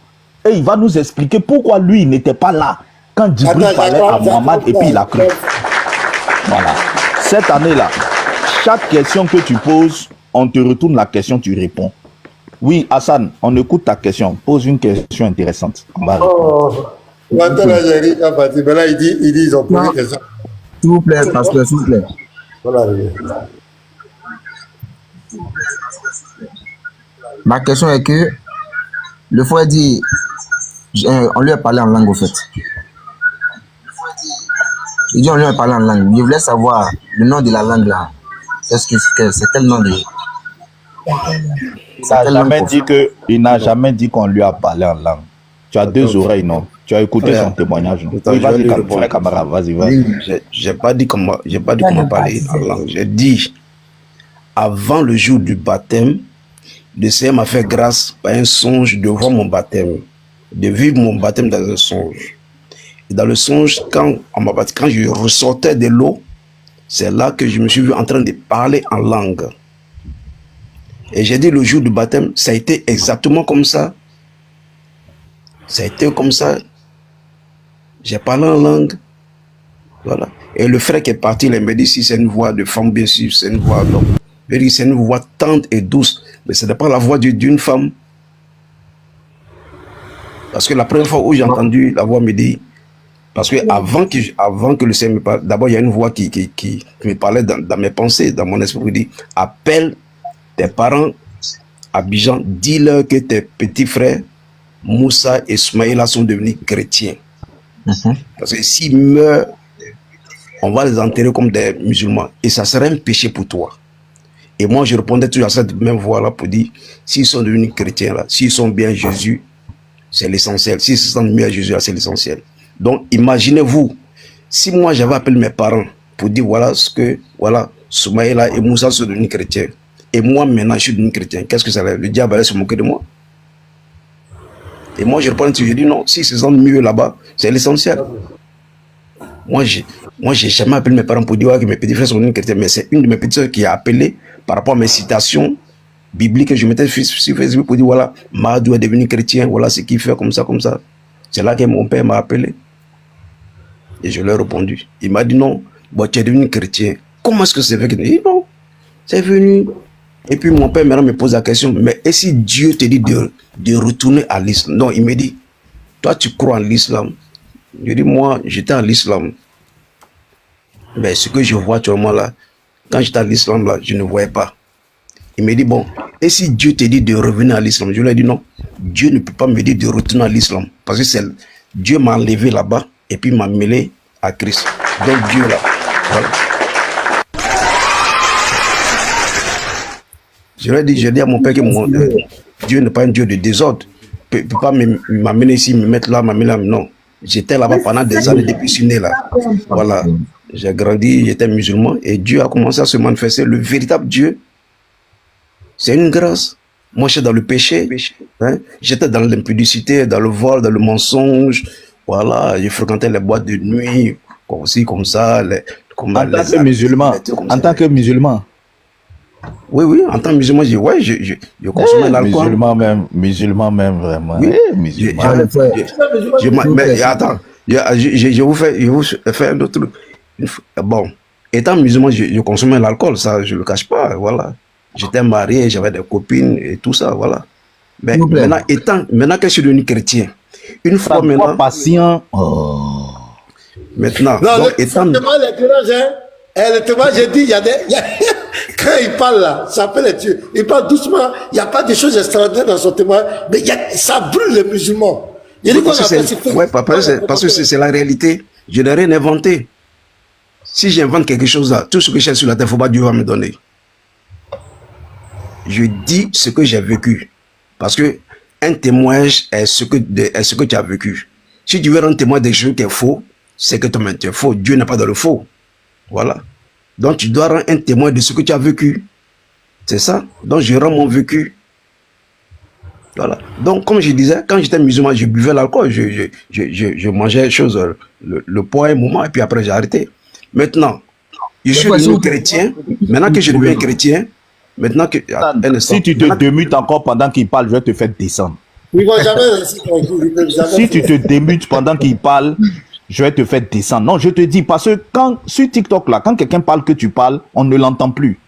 Speaker 3: Et il va nous expliquer pourquoi lui il n'était pas là quand Djibril
Speaker 5: Attends,
Speaker 3: parlait à Mohamed et puis il a cru. Voilà. Cette année-là, chaque question que tu poses, on te retourne la question, tu réponds. Oui, Hassan, on écoute ta question. Pose une question intéressante. On va répondre.
Speaker 5: Oh. Maintenant, là, j'ai ri quand parti. Mais là, il dit, ils ont posé
Speaker 6: Non.
Speaker 5: des questions.
Speaker 6: s'il vous plaît, pasteur, s'il vous plaît.
Speaker 5: Voilà.
Speaker 6: Ma question est que le frère dit, on lui a parlé en langue au fait. Il dit on lui a parlé en langue. Je voulais savoir le nom de la langue là. C'est quel nom de...
Speaker 3: Il n'a jamais dit qu'on lui a parlé en langue. Tu as deux oreilles, non? Tu as écouté
Speaker 2: Frère,
Speaker 3: son témoignage. Non?
Speaker 2: attends,
Speaker 3: Oui,
Speaker 2: je vais
Speaker 3: vas-y,
Speaker 2: lui répondre.
Speaker 3: frère camarade, vas-y, vas-y.
Speaker 2: J'ai pas dit comment parler en langue. J'ai dit, avant le jour du baptême, le Seigneur m'a fait grâce par un songe de voir mon baptême, de vivre mon baptême dans un songe. Et dans le songe, quand je ressortais de l'eau, c'est là que je me suis vu en train de parler en langue. Et j'ai dit le jour du baptême, ça a été exactement comme ça. Ça a été comme ça. J'ai parlé en langue. Voilà. Et le frère qui est parti, il m'a dit si c'est une voix de femme, bien sûr, c'est une voix d'homme. Il dit c'est une voix tendre et douce, mais ce n'est pas la voix d'une femme. Parce que la première fois où j'ai entendu la voix me dit, parce que avant que le Seigneur me parle, d'abord il y a une voix qui me parlait dans mes pensées, dans mon esprit, qui dit appelle tes parents à Abidjan, dis-leur que tes petits frères Moussa et Soumaïla sont devenus chrétiens. Parce que s'ils meurent, on va les enterrer comme des musulmans. Et ça serait un péché pour toi. Et moi, je répondais toujours à cette même voix-là pour dire, s'ils sont devenus chrétiens, là, s'ils sont bien Jésus, c'est l'essentiel. S'ils se sentent mieux à Jésus, c'est l'essentiel. Donc, imaginez-vous, si moi, j'avais appelé mes parents pour dire, voilà ce que, voilà, Soumaïla et Moussa sont devenus chrétiens. Et moi, maintenant, je suis devenu chrétien. Qu'est-ce que ça va? Le diable allait se moquer de moi. Et moi, je répondais, je dis, non, s'ils se sentent mieux là-bas, c'est l'essentiel. Moi, j'ai jamais appelé mes parents pour dire que mes petits frères sont devenus chrétiens, mais c'est une de mes petites soeurs qui a appelé par rapport à mes citations bibliques que je mettais sur Facebook pour dire, voilà, Madou est devenu chrétien, voilà ce qu'il fait, comme ça, comme ça. C'est là que mon père m'a appelé. Et je lui ai répondu. Il m'a dit, non, bon, tu es devenu chrétien. Comment est-ce que c'est fait? Il dit, non, c'est venu. Et puis mon père maintenant me pose la question, mais et si Dieu te dit de retourner à l'islam? Non, il me dit, toi tu crois en l'islam? Je dis, moi, j'étais à l'islam. Mais ce que je vois actuellement là, quand j'étais à l'islam là, je ne voyais pas. Il me dit, bon, et si Dieu te dit de revenir à l'islam? Je lui ai dit, non, Dieu ne peut pas me dire de retourner à l'islam. Parce que Dieu m'a enlevé là-bas et puis m'a mêlé à Christ. Donc Dieu là, voilà. Je lui ai dit à mon père que Dieu n'est pas un Dieu de désordre. Il ne peut pas m'amener ici, me mettre là, m'amener là. Non. J'étais là-bas pendant des années depuis que je suis né là. Voilà. J'ai grandi, j'étais musulman et Dieu a commencé à se manifester. Le véritable Dieu, c'est une grâce. Moi, j'étais dans le péché. Hein? J'étais dans l'impudicité, dans le vol, dans le mensonge. Voilà. Je fréquentais les boîtes de nuit, aussi comme ça.
Speaker 3: En tant que musulman.
Speaker 2: Oui, en tant que musulman, je consommais l'alcool.
Speaker 3: Musulman même, vraiment.
Speaker 2: Oui.
Speaker 3: Musulman.
Speaker 2: Mais attends, je vous fais un autre truc. Bon, étant musulman, je consommais l'alcool, ça, je ne le cache pas, voilà. J'étais marié, j'avais des copines et tout ça, voilà. Mais maintenant que je suis devenu chrétien, une fois maintenant...
Speaker 3: patient.
Speaker 2: Maintenant,
Speaker 5: non,
Speaker 2: donc, étant...
Speaker 5: Le témoin, j'ai dit, quand il parle là, ça appelle les Dieu. Il parle doucement, il n'y a pas de choses extraordinaires dans son témoin, mais ça brûle les musulmans.
Speaker 2: Parce que c'est la réalité. Je n'ai rien inventé. Si j'invente quelque chose là, tout ce que j'ai sur la terre, il ne faut pas Dieu va me donner. Je dis ce que j'ai vécu. Parce que un témoignage est ce que tu as vécu. Si tu veux rendre témoin des choses qui est faux, c'est que toi-même tu es faux. Dieu n'est pas dans le faux. Voilà. Donc, tu dois rendre un témoin de ce que tu as vécu. C'est ça. Donc, je rends mon vécu. Voilà. Donc, comme je disais, quand j'étais musulman, je buvais l'alcool. Je mangeais des choses, le poids un moment, et puis après, j'ai arrêté. Maintenant, je suis devenu chrétien. Maintenant que je deviens chrétien, maintenant que...
Speaker 3: Si tu te démutes encore pendant qu'il parle, je vais te faire descendre. Si tu te démutes pendant qu'il parle, je vais te faire descendre. Non, je te dis, parce que sur TikTok, là, quand quelqu'un parle que tu parles, on ne l'entend plus.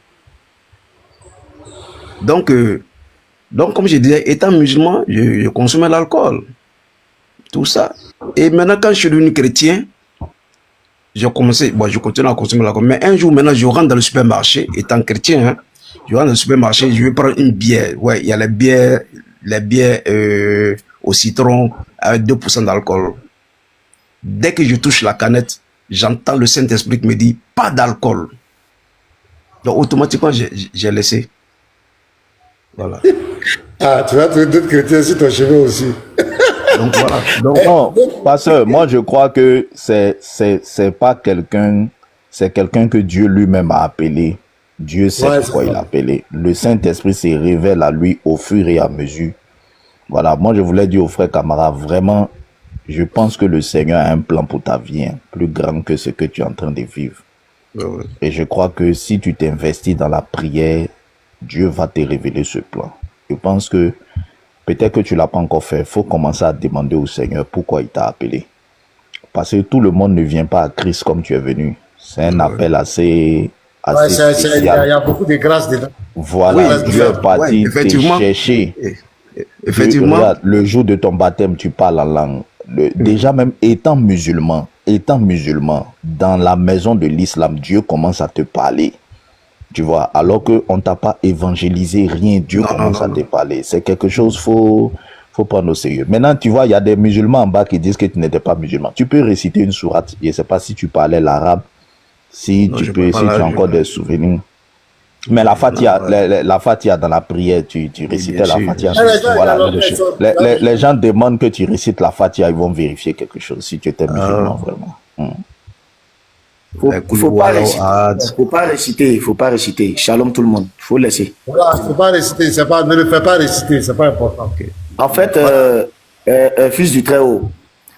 Speaker 2: Donc, comme je disais, étant musulman, je consommais l'alcool. Tout ça. Et maintenant, quand je suis devenu chrétien, je continue à consommer l'alcool. Mais un jour, maintenant, je rentre dans le supermarché, étant chrétien, hein, je rentre dans le supermarché, je vais prendre une bière. Ouais, il y a les bières au citron avec 2% d'alcool. Dès que je touche la canette, j'entends le Saint-Esprit qui me dit pas d'alcool. Donc automatiquement, j'ai laissé. Voilà.
Speaker 5: Ah, tu vas trouver d'autres chrétiens sur ton chemin aussi.
Speaker 2: Donc voilà. Donc,
Speaker 3: non, pasteur, moi je crois que c'est pas quelqu'un, c'est quelqu'un que Dieu lui-même a appelé Dieu sait
Speaker 5: Ouais,
Speaker 3: pourquoi
Speaker 5: c'est
Speaker 3: il
Speaker 5: ça.
Speaker 3: a appelé. Le Saint-Esprit se révèle à lui au fur et à mesure. Voilà, moi je voulais dire au frère Camara, vraiment, je pense que le Seigneur a un plan pour ta vie, hein, plus grand que ce que tu es en train de vivre.
Speaker 2: Ouais.
Speaker 3: Et je crois que si tu t'investis dans la prière, Dieu va te révéler ce plan. Je pense que peut-être que tu ne l'as pas encore fait. Il faut commencer à demander au Seigneur pourquoi il t'a appelé. Parce que tout le monde ne vient pas à Christ comme tu es venu. C'est un appel assez
Speaker 5: Ouais, il y,
Speaker 3: spécial.
Speaker 5: a beaucoup de grâce dedans.
Speaker 3: Voilà,
Speaker 5: Oui,
Speaker 3: Dieu est parti te
Speaker 2: effectivement.
Speaker 3: chercher.
Speaker 2: Effectivement.
Speaker 3: Regarde, le jour de ton baptême, tu parles en langue. Déjà même étant musulman, dans la maison de l'islam, Dieu commence à te parler. Tu vois, alors qu'on ne t'a pas évangélisé, rien, Dieu commence à te parler. C'est quelque chose, faut prendre au sérieux. Maintenant, tu vois, il y a des musulmans en bas qui disent que tu n'étais pas musulman. Tu peux réciter une sourate, je ne sais pas si tu parlais l'arabe, si
Speaker 2: Non,
Speaker 3: tu
Speaker 2: je
Speaker 3: peux,
Speaker 2: parle
Speaker 3: si tu as
Speaker 2: arabe,
Speaker 3: encore des souvenirs. Mais la Fatiha, la Fatiha dans la prière, tu récitais la
Speaker 2: sûr.
Speaker 3: Fatiha.
Speaker 5: Ah,
Speaker 3: Voilà. Les
Speaker 5: gens,
Speaker 3: gens demandent que tu récites la Fatiha, ils vont vérifier quelque chose, si tu étais musulman, vraiment.
Speaker 6: Faut pas réciter, il faut pas réciter. Shalom tout le monde, faut laisser.
Speaker 5: voilà, il ne faut pas réciter, ne le fais pas réciter, c'est pas important.
Speaker 6: En fait, fils du Très-Haut,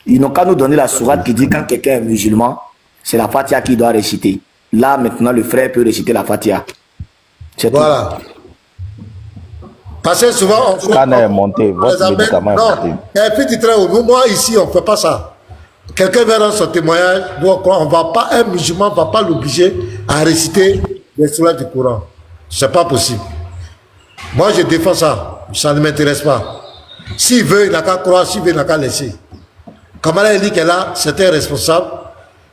Speaker 6: ils n'ont qu'à nous donner la sourate qui dit quand quelqu'un est musulman, c'est la Fatiha qu'il doit réciter. Là, maintenant, le frère peut réciter la Fatiha. C'est
Speaker 5: Voilà. Parce que souvent,
Speaker 3: Scanner est monté, votre médicament est monté.
Speaker 5: Non, et puis tu travailles, nous, moi ici, on ne fait pas ça. Quelqu'un vient dans son témoignage, on va pas, un musulman ne va pas l'obliger à réciter les sourates du Coran. Ce n'est pas possible. Moi, je défends ça. Ça ne m'intéresse pas. S'il veut, il n'a qu'à croire, s'il veut, il n'a qu'à laisser. Kamala dit qu'elle a, c'était responsable.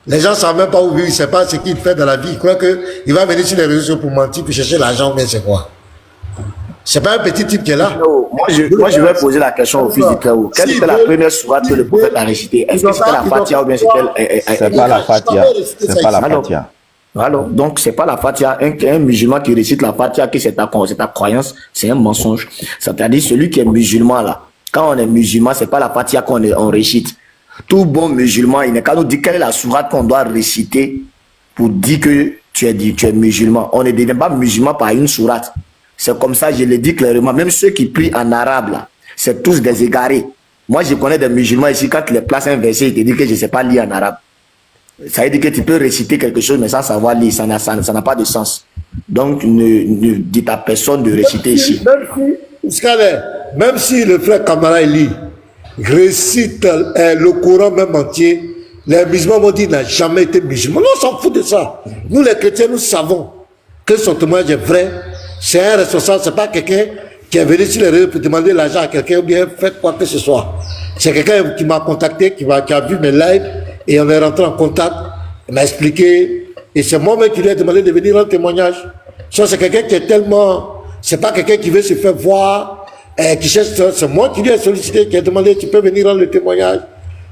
Speaker 5: Les gens ne savent même pas où vivre, ils ne savent pas ce qu'il fait dans la vie. Ils croient qu'il va venir sur les réseaux sociaux pour mentir, pour chercher l'argent, mais c'est quoi? C'est pas un petit type qui est là.
Speaker 6: Moi, je vais poser la question au fils du Très-Haut. Quelle était la première sourate que le prophète a récitée? Est-ce que c'était la Fatiha ou bien c'était...
Speaker 3: C'est pas la Fatiha. C'est pas la Fatiha.
Speaker 6: Alors, donc, c'est pas la Fatiha. Un musulman qui récite la Fatiha, que c'est ta croyance, c'est un mensonge. C'est-à-dire, celui qui est musulman, là, quand on est musulman, c'est pas la Fatiha on récite. Tout bon musulman, il n'est qu'à nous dire quelle est la sourate qu'on doit réciter pour dire que tu es musulman. On ne devient pas musulman par une sourate. C'est comme ça, je le dis clairement. Même ceux qui prient en arabe, là, c'est tous des égarés. Moi, je connais des musulmans ici, quand tu les places un verset, ils te disent que je ne sais pas lire en arabe. Ça veut dire que tu peux réciter quelque chose, mais sans savoir lire. Ça n'a pas de sens. Donc, ne dites à personne de réciter ici.
Speaker 5: Même si le frère Kamara lit, récite le Coran même entier, les musulmans vont dire qu'il n'a jamais été musulman. Non, on s'en fout de ça. Nous, les chrétiens, nous savons que son témoignage est vrai. C'est un responsable, c'est pas quelqu'un qui est venu sur les réseaux pour demander l'argent à quelqu'un ou bien faire quoi que ce soit. C'est quelqu'un qui m'a contacté, qui a vu mes lives et on est rentré en contact, il m'a expliqué et c'est moi-même qui lui ai demandé de venir rendre témoignage. C'est quelqu'un qui est tellement, c'est pas quelqu'un qui veut se faire voir, qui cherche, c'est moi qui lui ai sollicité, qui a demandé tu peux venir rendre le témoignage.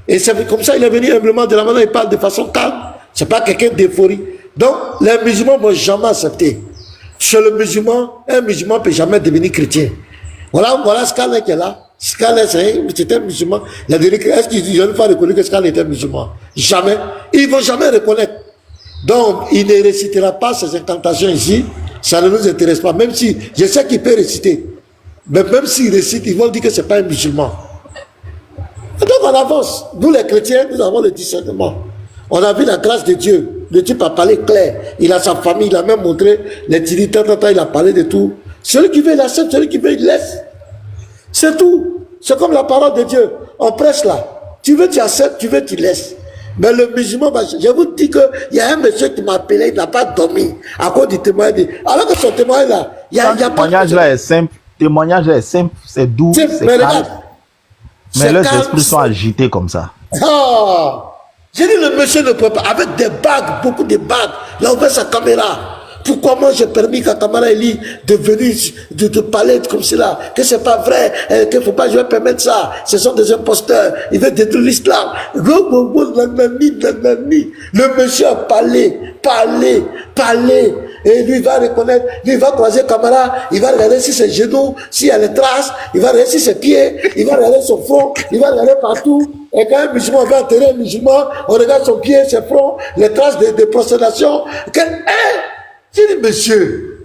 Speaker 5: Et c'est comme ça il est venu humblement de la manière, il parle de façon calme, c'est pas quelqu'un d'euphorie. Donc les musulmans vont jamais accepter. Chez le musulman, un musulman ne peut jamais devenir chrétien. Voilà Scarlett qui est là. Scarlett, c'est un musulman. Est-ce qu'ils n'ont pas reconnu que Scarlett était musulman? Jamais. Ils ne vont jamais reconnaître. Donc, il ne récitera pas ces incantations ici. Ça ne nous intéresse pas. Même si, je sais qu'il peut réciter. Mais même s'il récite, ils vont dire que ce n'est pas un musulman. Et donc, on avance. Nous, les chrétiens, nous avons le discernement. On a vu la grâce de Dieu. Le type a parlé clair. Il a sa famille, il a même montré les télés, il a parlé de tout. Celui qui veut, il accepte. Celui qui veut, il laisse. C'est tout. C'est comme la parole de Dieu. On prêche là. Tu veux, tu acceptes. Tu veux, tu laisses. Mais le musulman, je vous dis qu'il y a un monsieur qui m'a appelé, il n'a pas dormi à cause du témoignage. Alors que son témoignage là, il y a pas.
Speaker 3: Témoignage là est simple. Témoignage là est simple. C'est doux. C'est calme. Mais leurs esprits sont agités comme ça.
Speaker 5: Ah! J'ai dit, le monsieur ne peut pas, avec des bagues, beaucoup de bagues, il a ouvert sa caméra. Pourquoi moi j'ai permis qu'à Kamara Eli de venir, de parler comme cela, que c'est pas vrai, qu'il ne faut pas, je vais permettre ça, ce sont des imposteurs, ils veulent détruire l'islam. Le monsieur a parlé, et lui va reconnaître, lui va croiser Kamara, il va regarder si ses genoux, s'il y a les traces, il va regarder si ses pieds, il va regarder son front, il va regarder partout. Et quand un musulman va enterrer un musulman, on regarde son pied, ses fronts, les traces de prosternation. J'ai dit, monsieur,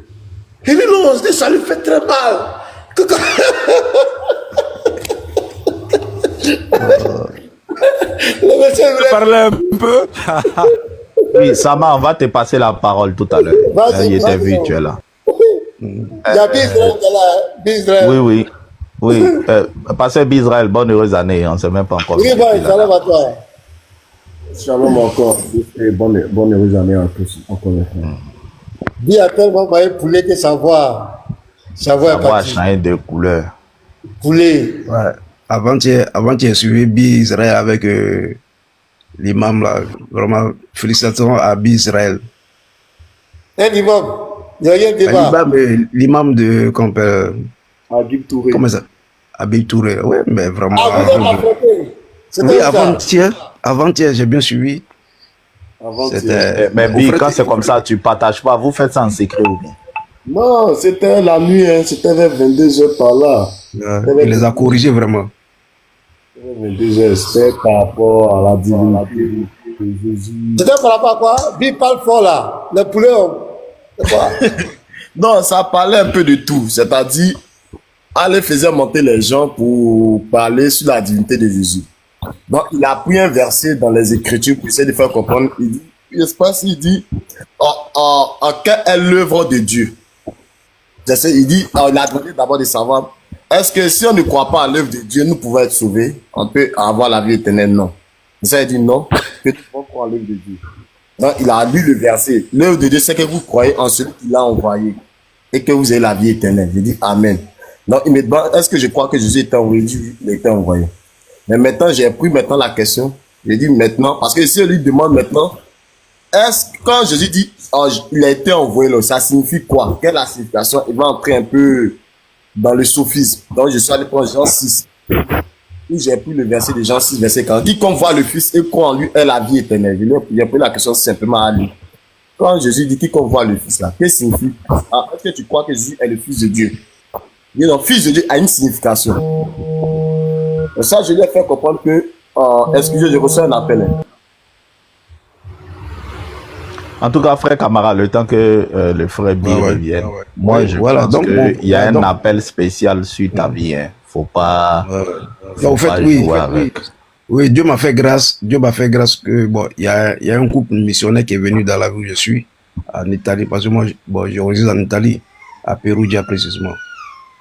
Speaker 5: Il dit non, ça lui fait très mal. Le monsieur voulait
Speaker 4: Parlez un peu.
Speaker 3: Oui, Sama, on va te passer la parole tout à l'heure.
Speaker 5: Vas-y,
Speaker 3: Il était
Speaker 5: vas-y.
Speaker 3: vu, tu es là.
Speaker 5: Il y a Bisraël qui est là. Bisraël.
Speaker 3: Oui, oui. Oui, Pasteur Bisraël, bonne heureuse année. On ne sait même pas encore.
Speaker 5: Oui, bye, salam à toi.
Speaker 7: Shalom encore. Et bonne heureuse année à tous. Encore une fois.
Speaker 5: Dis à tellement maillé poulet que sa voix est
Speaker 3: On va
Speaker 5: partie.
Speaker 3: changer de couleur.
Speaker 5: Poulet.
Speaker 2: Ouais. Avant-hier, j'ai suivi Bi Israël avec l'imam là. Vraiment, félicitations à Bi Israël.
Speaker 5: Un imam. Il n'y a rien de débat.
Speaker 2: L'imam de
Speaker 7: Agib Touré.
Speaker 2: comment ça? Abib Touré. Ouais, mais vraiment.
Speaker 5: Ah, vous êtes affronté. C'était
Speaker 2: Oui,
Speaker 5: ça.
Speaker 2: avant-hier, j'ai bien suivi. C'était.
Speaker 3: Mais
Speaker 2: Au
Speaker 3: Bi,
Speaker 2: fait,
Speaker 3: quand c'est comme ça, tu ne partages pas. Vous faites ça en secret ou bien?
Speaker 7: Non, c'était la nuit, hein. C'était vers 22h par là.
Speaker 2: il les a corrigés vraiment.
Speaker 7: 22h, c'était par rapport à la divinité de Jésus.
Speaker 5: C'était par rapport à quoi? Bi parle fort là. Le poulet, c'est quoi?
Speaker 7: Non, ça parlait un peu de tout. C'est-à-dire, elle faisait monter les gens pour parler sur la divinité de Jésus. Donc, il a pris un verset dans les Écritures pour essayer de faire comprendre. Il dit, l'espace, il dit, quelle est l'œuvre de Dieu? Il dit, il a demandé d'abord de savoir, est-ce que si on ne croit pas à l'œuvre de Dieu, nous pouvons être sauvés? On peut avoir la vie éternelle? Non. Ça, il dit non, que nous pouvons croire à l'œuvre de Dieu. Donc, il a lu le verset. L'œuvre de Dieu, c'est que vous croyez en celui qui l'a envoyé et que vous avez la vie éternelle. Il dit Amen. Donc, il me demande, est-ce que je crois que Jésus est envoyé? Il était envoyé. Mais maintenant, j'ai pris maintenant la question. J'ai dit maintenant, parce que si on lui demande maintenant, est-ce que quand Jésus dit, il a été envoyé, là, ça signifie quoi? Quelle est la signification? Il va entrer un peu dans le sophisme. Donc, je suis allé prendre Jean 6. Où j'ai pris le verset de Jean 6, verset 40. Quiconque voit le Fils et croit en lui est la vie éternelle. J'ai pris la question simplement à lui. Quand Jésus dit quiconque voit le Fils, là, qu'est-ce que signifie? Est-ce que tu crois que Jésus est le Fils de Dieu? Et donc, Fils de Dieu a une signification. Et ça, je lui ai fait comprendre que, excusez, je reçois un appel. Hein.
Speaker 3: En tout cas, frère Camara, le temps que le frère Bi revienne, moi, je pense qu'il y a un appel spécial sur ta vie. Hein. Faut pas.
Speaker 2: En fait, oui, Dieu m'a fait grâce. Dieu m'a fait grâce que bon, il y a un couple missionnaire qui est venu dans la ville où je suis, en Italie, parce que moi, je réside en Italie, à Perugia précisément.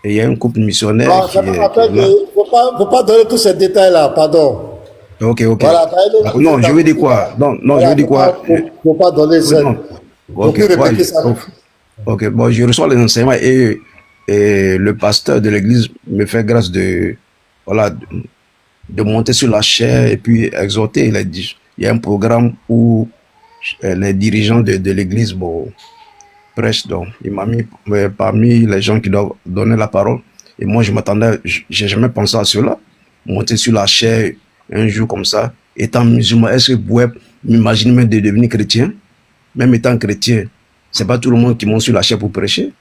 Speaker 2: Et il y a un couple missionnaire.
Speaker 5: Non, ça me rappelle qu'il ne faut pas donner tous ces détails-là, pardon.
Speaker 2: Ok.
Speaker 5: Voilà,
Speaker 2: non, je veux dire quoi? Non, je veux dire quoi?
Speaker 5: Il ne faut pas donner ça.
Speaker 2: Ok, bon, je reçois les enseignements et le pasteur de l'église me fait grâce de monter sur la chaire et puis exhorter. Il y a un programme où les dirigeants de l'église prêchent. Donc, il m'a mis parmi les gens qui doivent donner la parole. Et moi, je m'attendais, j'ai jamais pensé à cela. Monter sur la chaire un jour comme ça, étant musulman, est-ce que vous pouvez m'imaginer même de devenir chrétien? Même étant chrétien, c'est pas tout le monde qui monte sur la chaire pour prêcher.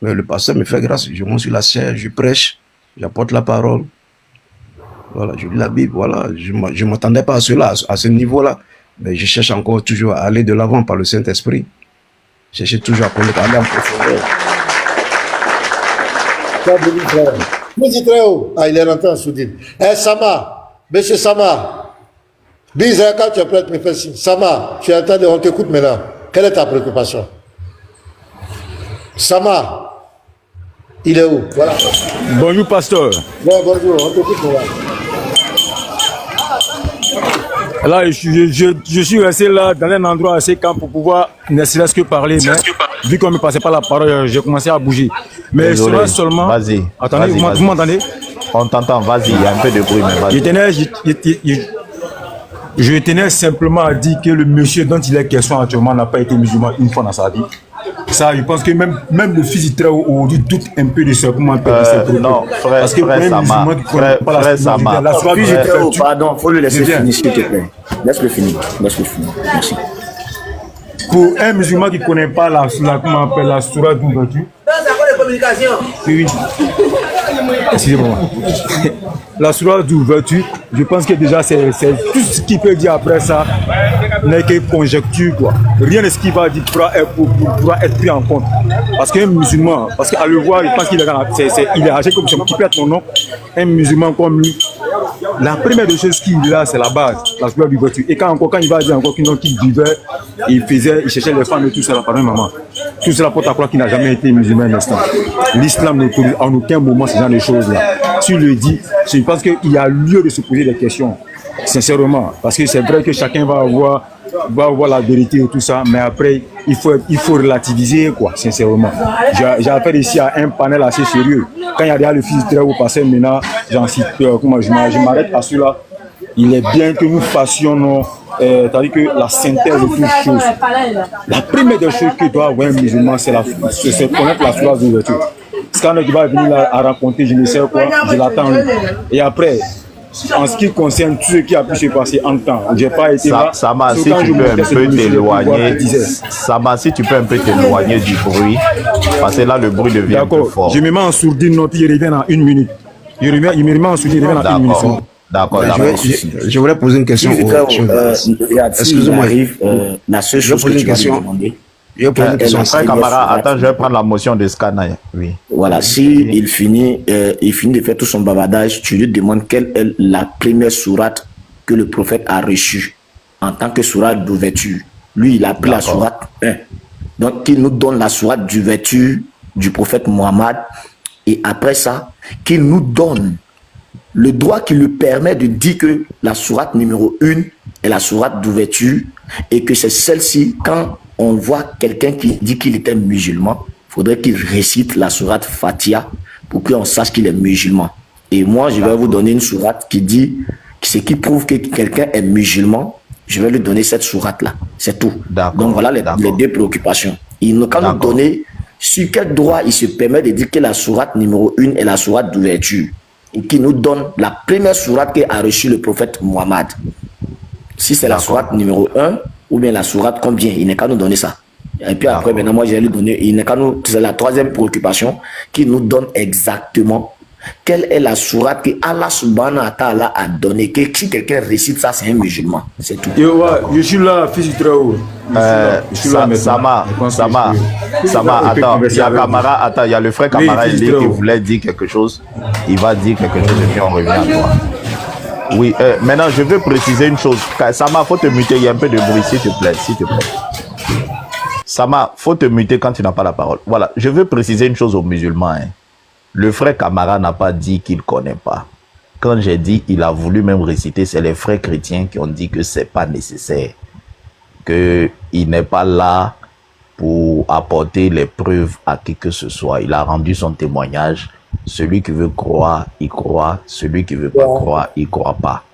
Speaker 2: Mais le pasteur me fait grâce, je monte sur la chaire, je prêche, j'apporte la parole. Voilà, je lis la Bible, voilà. Je ne m'attendais pas à cela, à ce niveau-là. Mais je cherche encore toujours à aller de l'avant par le Saint-Esprit. Je cherche toujours à connaître, à aller en profondeur.
Speaker 5: Ah, il est rentré en soudine. Sama, monsieur Sama, Bizarre, quand tu es prêt, me fais signe. Sama, tu es en train de, on t'écoute maintenant. Quelle est ta préoccupation? Sama, il est où? Voilà.
Speaker 4: Bonjour, pasteur.
Speaker 5: Ouais, bonjour, on t'écoute maintenant.
Speaker 4: Là, je suis resté là dans un endroit assez calme pour pouvoir ne serait-ce que parler. Mais vu qu'on ne me passait pas la parole, j'ai commencé à bouger. Mais
Speaker 3: désolé.
Speaker 4: Seulement.
Speaker 3: Vas-y.
Speaker 4: Attendez,
Speaker 3: Vas-y,
Speaker 4: vous m'entendez?
Speaker 3: On t'entend, vas-y, il y a un peu de bruit, mais vas-y.
Speaker 4: Je tenais simplement à dire que le monsieur dont il est question actuellement n'a pas été musulman une fois dans sa vie. Ça, je pense que même le fils du très haut aujourd'hui doute un peu de ce comment
Speaker 3: non, frère,
Speaker 4: parce que
Speaker 3: frère Sama, frère Sama.
Speaker 6: Pardon, il faut le laisser finir, s'il te plaît. Laisse-le finir. Merci.
Speaker 4: Pour un musulman qui ne connaît pas la sourate d'ouverture, Oui. Excusez-moi. La sourate d'ouverture, je pense que déjà c'est tout ce qu'il peut dire après ça n'est que conjecture quoi. Rien de ce qu'il va dire pourra être pris en compte. Parce qu'un musulman, parce qu'à le voir, il pense qu'il est âgé comme ça, qui peut être mon nom, un musulman comme lui. La première des choses qu'il a, c'est la base, la sourate d'ouverture. Et quand il va dire encore qu'il vivait, il cherchait les femmes et tout ça, pardon maman. Tout cela pour ta croire qu'il n'a jamais été musulman un instant. L'islam ne peut en aucun moment ce genre de choses-là. Tu le dis, je pense qu'il y a lieu de se poser des questions, sincèrement. Parce que c'est vrai que chacun va avoir la vérité et tout ça, mais après, il faut relativiser, quoi, sincèrement. J'ai affaire ici à un panel assez sérieux. Quand il y a déjà le fils de au passé, maintenant, je m'arrête à cela. Il est bien que nous fassions c'est-à-dire que la synthèse de toutes choses. La première des choses que doit avoir un musulman, c'est connaître la sourate d'ouverture. Quand il va venir là à raconter, je ne sais quoi, je l'attends. Et après, en ce qui concerne tout ce qui a pu se passer en temps, j'ai pas été là.
Speaker 3: Sama, si tu peux un peu t'éloigner, Sama, si tu peux un peu t'éloigner du bruit, parce que là le bruit devient plus fort.
Speaker 4: Je me mets en sourdine, non, puis il revient en 1 minute. Il me met en sourdine, il revient en 1 minute.
Speaker 3: D'accord.
Speaker 2: Je voulais poser une question.
Speaker 6: Excusez-moi, la seule chose que tu vas me demander.
Speaker 3: Frère camarade, attends, je vais prendre la motion de Scana. Oui.
Speaker 6: Voilà, si il finit de faire tout son bavardage, tu lui demandes quelle est la première sourate que le prophète a reçue en tant que sourate d'ouverture. Lui, il a pris la sourate 1. Donc, il nous donne la sourate d'ouverture du prophète Mohammed. Et après ça, qu'il nous donne le droit qui lui permet de dire que la sourate numéro 1 est la sourate d'ouverture et que c'est celle-ci, quand on voit quelqu'un qui dit qu'il était musulman, il faudrait qu'il récite la sourate Fatiha pour qu'on sache qu'il est musulman. Et moi, je vais vous donner une sourate qui dit, ce qui prouve que quelqu'un est musulman, je vais lui donner cette sourate-là. C'est tout. Donc voilà les 2 préoccupations. Il nous quand nous donner sur quel droit il se permet de dire que la sourate numéro 1 est la sourate d'ouverture et qui nous donne la première sourate qu'a reçue le prophète Mohammed. Si c'est la sourate numéro 1 ou bien la sourate combien, il n'est qu'à nous donner ça. Et puis après, maintenant, moi, je vais lui donner, il n'est qu'à nous, c'est la 3e préoccupation qui nous donne exactement quelle est la sourate que Allah subhanahu wa ta'ala a donné, que si quelqu'un récite ça, c'est un musulman. C'est tout.
Speaker 4: Je suis là, fils du Très-Haut.
Speaker 3: Sama, attends, il y a le frère camarade qui voulait dire quelque chose. Il va dire quelque chose et puis on revient à toi. Oui, maintenant je veux préciser une chose. Sama, faut te muter, il y a un peu de bruit, s'il te plaît. Sama, faut te muter quand tu n'as pas la parole. Voilà, je veux préciser une chose aux musulmans. Le frère Camara n'a pas dit qu'il ne connaît pas. Quand j'ai dit il a voulu même réciter, c'est les frères chrétiens qui ont dit que c'est pas nécessaire. Qu'il n'est pas là pour apporter les preuves à qui que ce soit. Il a rendu son témoignage. Celui qui veut croire, il croit. Celui qui veut pas croire, il croit pas.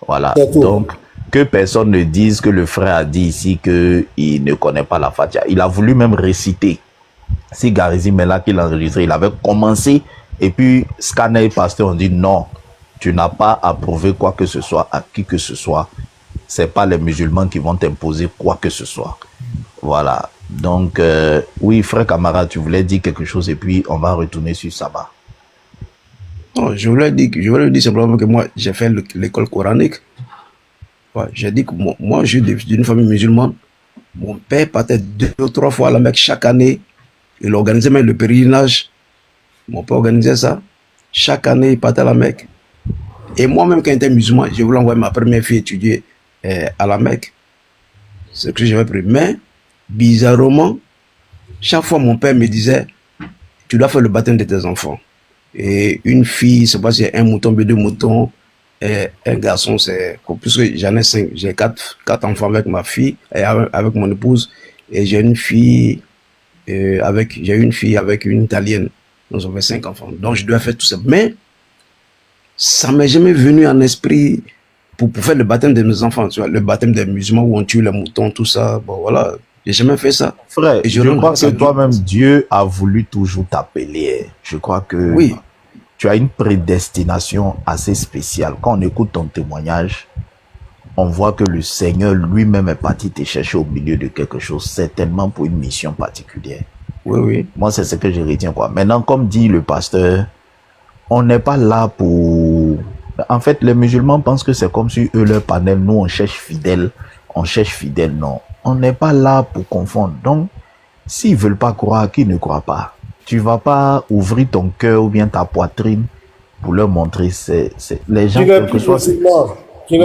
Speaker 3: Voilà. Donc, que personne ne dise que le frère a dit ici qu'il ne connaît pas la Fatiha. Il a voulu même réciter. Si Garizim est là qu'il a enregistré, il avait commencé. Et puis, Scanner et Pasteur ont dit non, tu n'as pas à prouver quoi que ce soit à qui que ce soit. C'est pas les musulmans qui vont t'imposer quoi que ce soit. Voilà. Donc, oui, frère camarade, tu voulais dire quelque chose et puis on va retourner sur Sabah.
Speaker 2: Non, je voulais dire simplement que moi, j'ai fait l'école coranique. Ouais, j'ai dit que moi, je suis d'une famille musulmane. Mon père partait 2 ou 3 fois à la Mecque chaque année. Il organisait même le pèlerinage. Mon père organisait ça. Chaque année, il partait à la Mecque. Et moi-même, quand j'étais musulman, je voulais envoyer ma première fille étudier à la Mecque. C'est ce que j'avais pris. Mais, bizarrement, chaque fois, mon père me disait, tu dois faire le baptême de tes enfants. Et une fille, c'est pas si un mouton, 2 moutons, et un garçon, c'est, puisque j'en ai 5, j'ai 4 enfants avec ma fille, et avec mon épouse, et j'ai une fille avec une Italienne. Donc, ça fait 5 enfants. Donc, je dois faire tout ça. Mais, ça m'est jamais venu en esprit pour faire le baptême de mes enfants, tu vois, le baptême des musulmans où on tue les moutons, tout ça. Bon, voilà. J'ai jamais fait ça.
Speaker 3: Frère, et je crois que toi-même, Dieu a voulu toujours t'appeler. Je crois que
Speaker 2: oui,
Speaker 3: tu as une prédestination assez spéciale. Quand on écoute ton témoignage, on voit que le Seigneur lui-même est parti te chercher au milieu de quelque chose, certainement pour une mission particulière.
Speaker 2: Oui, oui.
Speaker 3: Moi, c'est ce que je retiens, quoi. Maintenant, comme dit le pasteur, on n'est pas là pour... En fait, les musulmans pensent que c'est comme si eux, leur panel, nous, on cherche fidèle. On cherche fidèle, non. On n'est pas là pour confondre. Donc, s'ils veulent pas croire, qu'ils ne croient pas. Tu vas pas ouvrir ton cœur ou bien ta poitrine pour leur montrer. Les gens, quel que soit...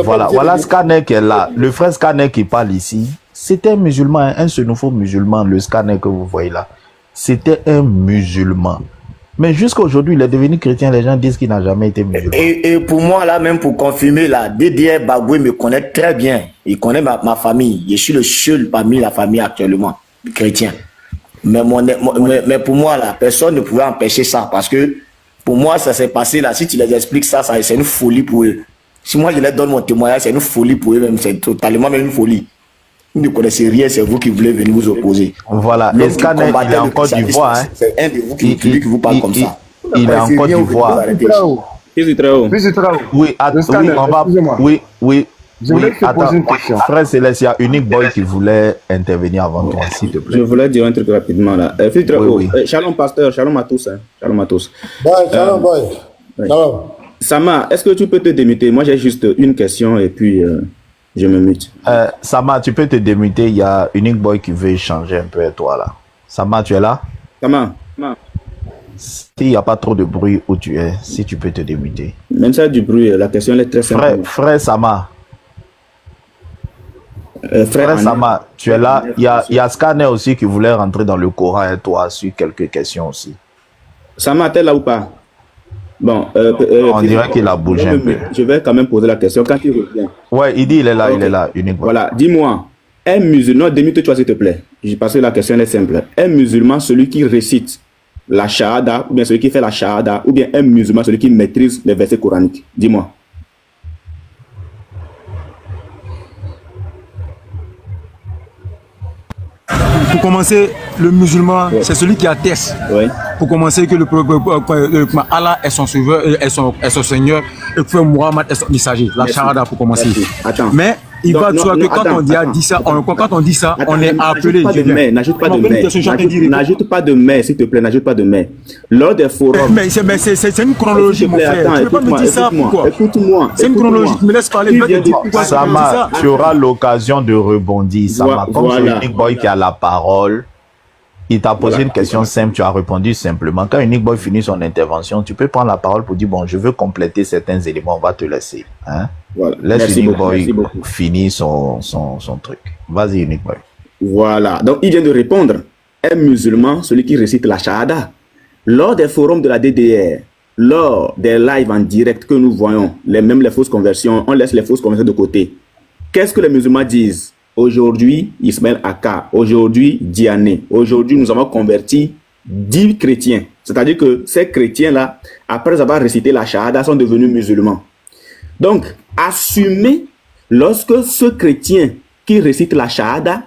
Speaker 3: Voilà Scanner qui est là. Le frère Scanner qui parle ici, c'était un musulman, un nouveau musulman, le Scanner que vous voyez là. C'était un musulman. Mais jusqu'à aujourd'hui, il est devenu chrétien. Les gens disent qu'il n'a jamais été musulman.
Speaker 6: Et pour moi, là, même pour confirmer, là, DDR Bagoué me connaît très bien. Il connaît ma famille. Je suis le seul parmi la famille actuellement, chrétien. Mais pour moi, là, personne ne pouvait empêcher ça. Parce que pour moi, ça s'est passé là. Si tu les expliques ça c'est une folie pour eux. Si moi, je leur donne mon témoignage, c'est une folie pour eux même. C'est totalement même une folie. Vous ne connaissez rien, c'est vous qui voulez venir vous opposer.
Speaker 3: Voilà, le Scanner, il est en Côte d'Ivoire.
Speaker 6: C'est un de vous qui vous parle comme ça.
Speaker 3: Il est en Côte d'Ivoire. Oui, on va... Oui, attends, frère Céleste, il y a Unique Boy qui voulait intervenir avant toi, s'il te plaît.
Speaker 8: Je voulais dire un truc rapidement là. Shalom pasteur, shalom à tous. Shalom à tous.
Speaker 5: Shalom boy. Shalom.
Speaker 8: Sama, est-ce que tu peux te démuter? Moi j'ai juste une question et puis je me mute.
Speaker 3: Sama, tu peux te démuter, il y a Unique Boy qui veut échanger un peu avec toi là. Sama, tu es là?
Speaker 8: Sama.
Speaker 3: S'il n'y a pas trop de bruit où tu es, si tu peux te démuter.
Speaker 8: Même ça du bruit, la question elle est très simple.
Speaker 3: Frère Sama. Frère Sama, tu es là. Il y a Scanner aussi qui voulait rentrer dans le Coran et toi sur quelques questions aussi.
Speaker 8: Sama, t'es là ou pas? Bon,
Speaker 3: on dirait qu'il a bougé un peu.
Speaker 8: Je vais quand même poser la question quand il revient.
Speaker 3: Ouais, il dit il est là, unique.
Speaker 8: Voilà, dis-moi, un musulman, démute-toi s'il te plaît. Parce que la question est simple. Un musulman, celui qui récite la shahada, ou bien celui qui fait la shahada, ou bien un musulman, celui qui maîtrise les versets coraniques. Dis-moi.
Speaker 4: Pour commencer, le musulman, c'est celui qui atteste. Pour commencer, que Allah est son sauveur, est son Seigneur, et que Muhammad est son messager. La shahada pour commencer.
Speaker 8: Attends.
Speaker 4: Mais il va de soi que quand on dit ça, on est appelé.
Speaker 8: N'ajoute pas de mais. N'ajoute pas de mais, s'il te plaît, n'ajoute pas de mais. Lors des forums.
Speaker 4: Mais c'est une chronologie, mon frère. Tu ne peux pas me dire ça, pourquoi?
Speaker 8: Écoute-moi.
Speaker 4: C'est une chronologie, tu me laisses parler.
Speaker 3: Sama, tu auras l'occasion de rebondir. Sama, comme c'est Unique Boy qui a la parole, il t'a posé une question simple, tu as répondu simplement. Quand Unique Boy finit son intervention, tu peux prendre la parole pour dire, bon, je veux compléter certains éléments, on va te laisser. Hein?
Speaker 8: Voilà.
Speaker 3: Laisse Unique Boy finir son truc. Vas-y, Unique Boy.
Speaker 8: Voilà. Donc, il vient de répondre. Un musulman, celui qui récite la shahada, lors des forums de la DDR, lors des lives en direct que nous voyons, même les fausses conversions, on laisse les fausses conversions de côté. Qu'est-ce que les musulmans disent? Aujourd'hui, Ismaël Aka, aujourd'hui, Diané, aujourd'hui, nous avons converti 10 chrétiens. C'est-à-dire que ces chrétiens-là, après avoir récité la shahada, sont devenus musulmans. Donc, assumez lorsque ce chrétien qui récite la shahada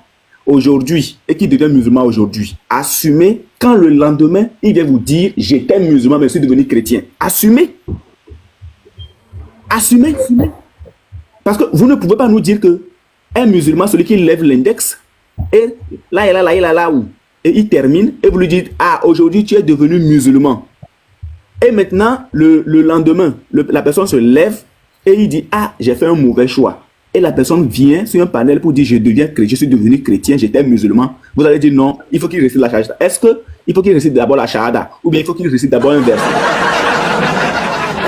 Speaker 8: aujourd'hui et qui devient musulman aujourd'hui, assumez quand le lendemain, il vient vous dire « J'étais musulman, mais je suis devenu chrétien ». Assumez. Assumez. Parce que vous ne pouvez pas nous dire que un musulman, celui qui lève l'index, et là, où et il termine, et vous lui dites, ah, aujourd'hui tu es devenu musulman. Et maintenant, le lendemain, la personne se lève, et il dit, ah, j'ai fait un mauvais choix. Et la personne vient sur un panel pour dire, je deviens chrétien, je suis devenu chrétien, j'étais musulman. Vous allez dire, non, il faut qu'il récite la shahada. Est-ce qu'il faut qu'il récite d'abord la shahada, ou bien il faut qu'il récite d'abord un verset?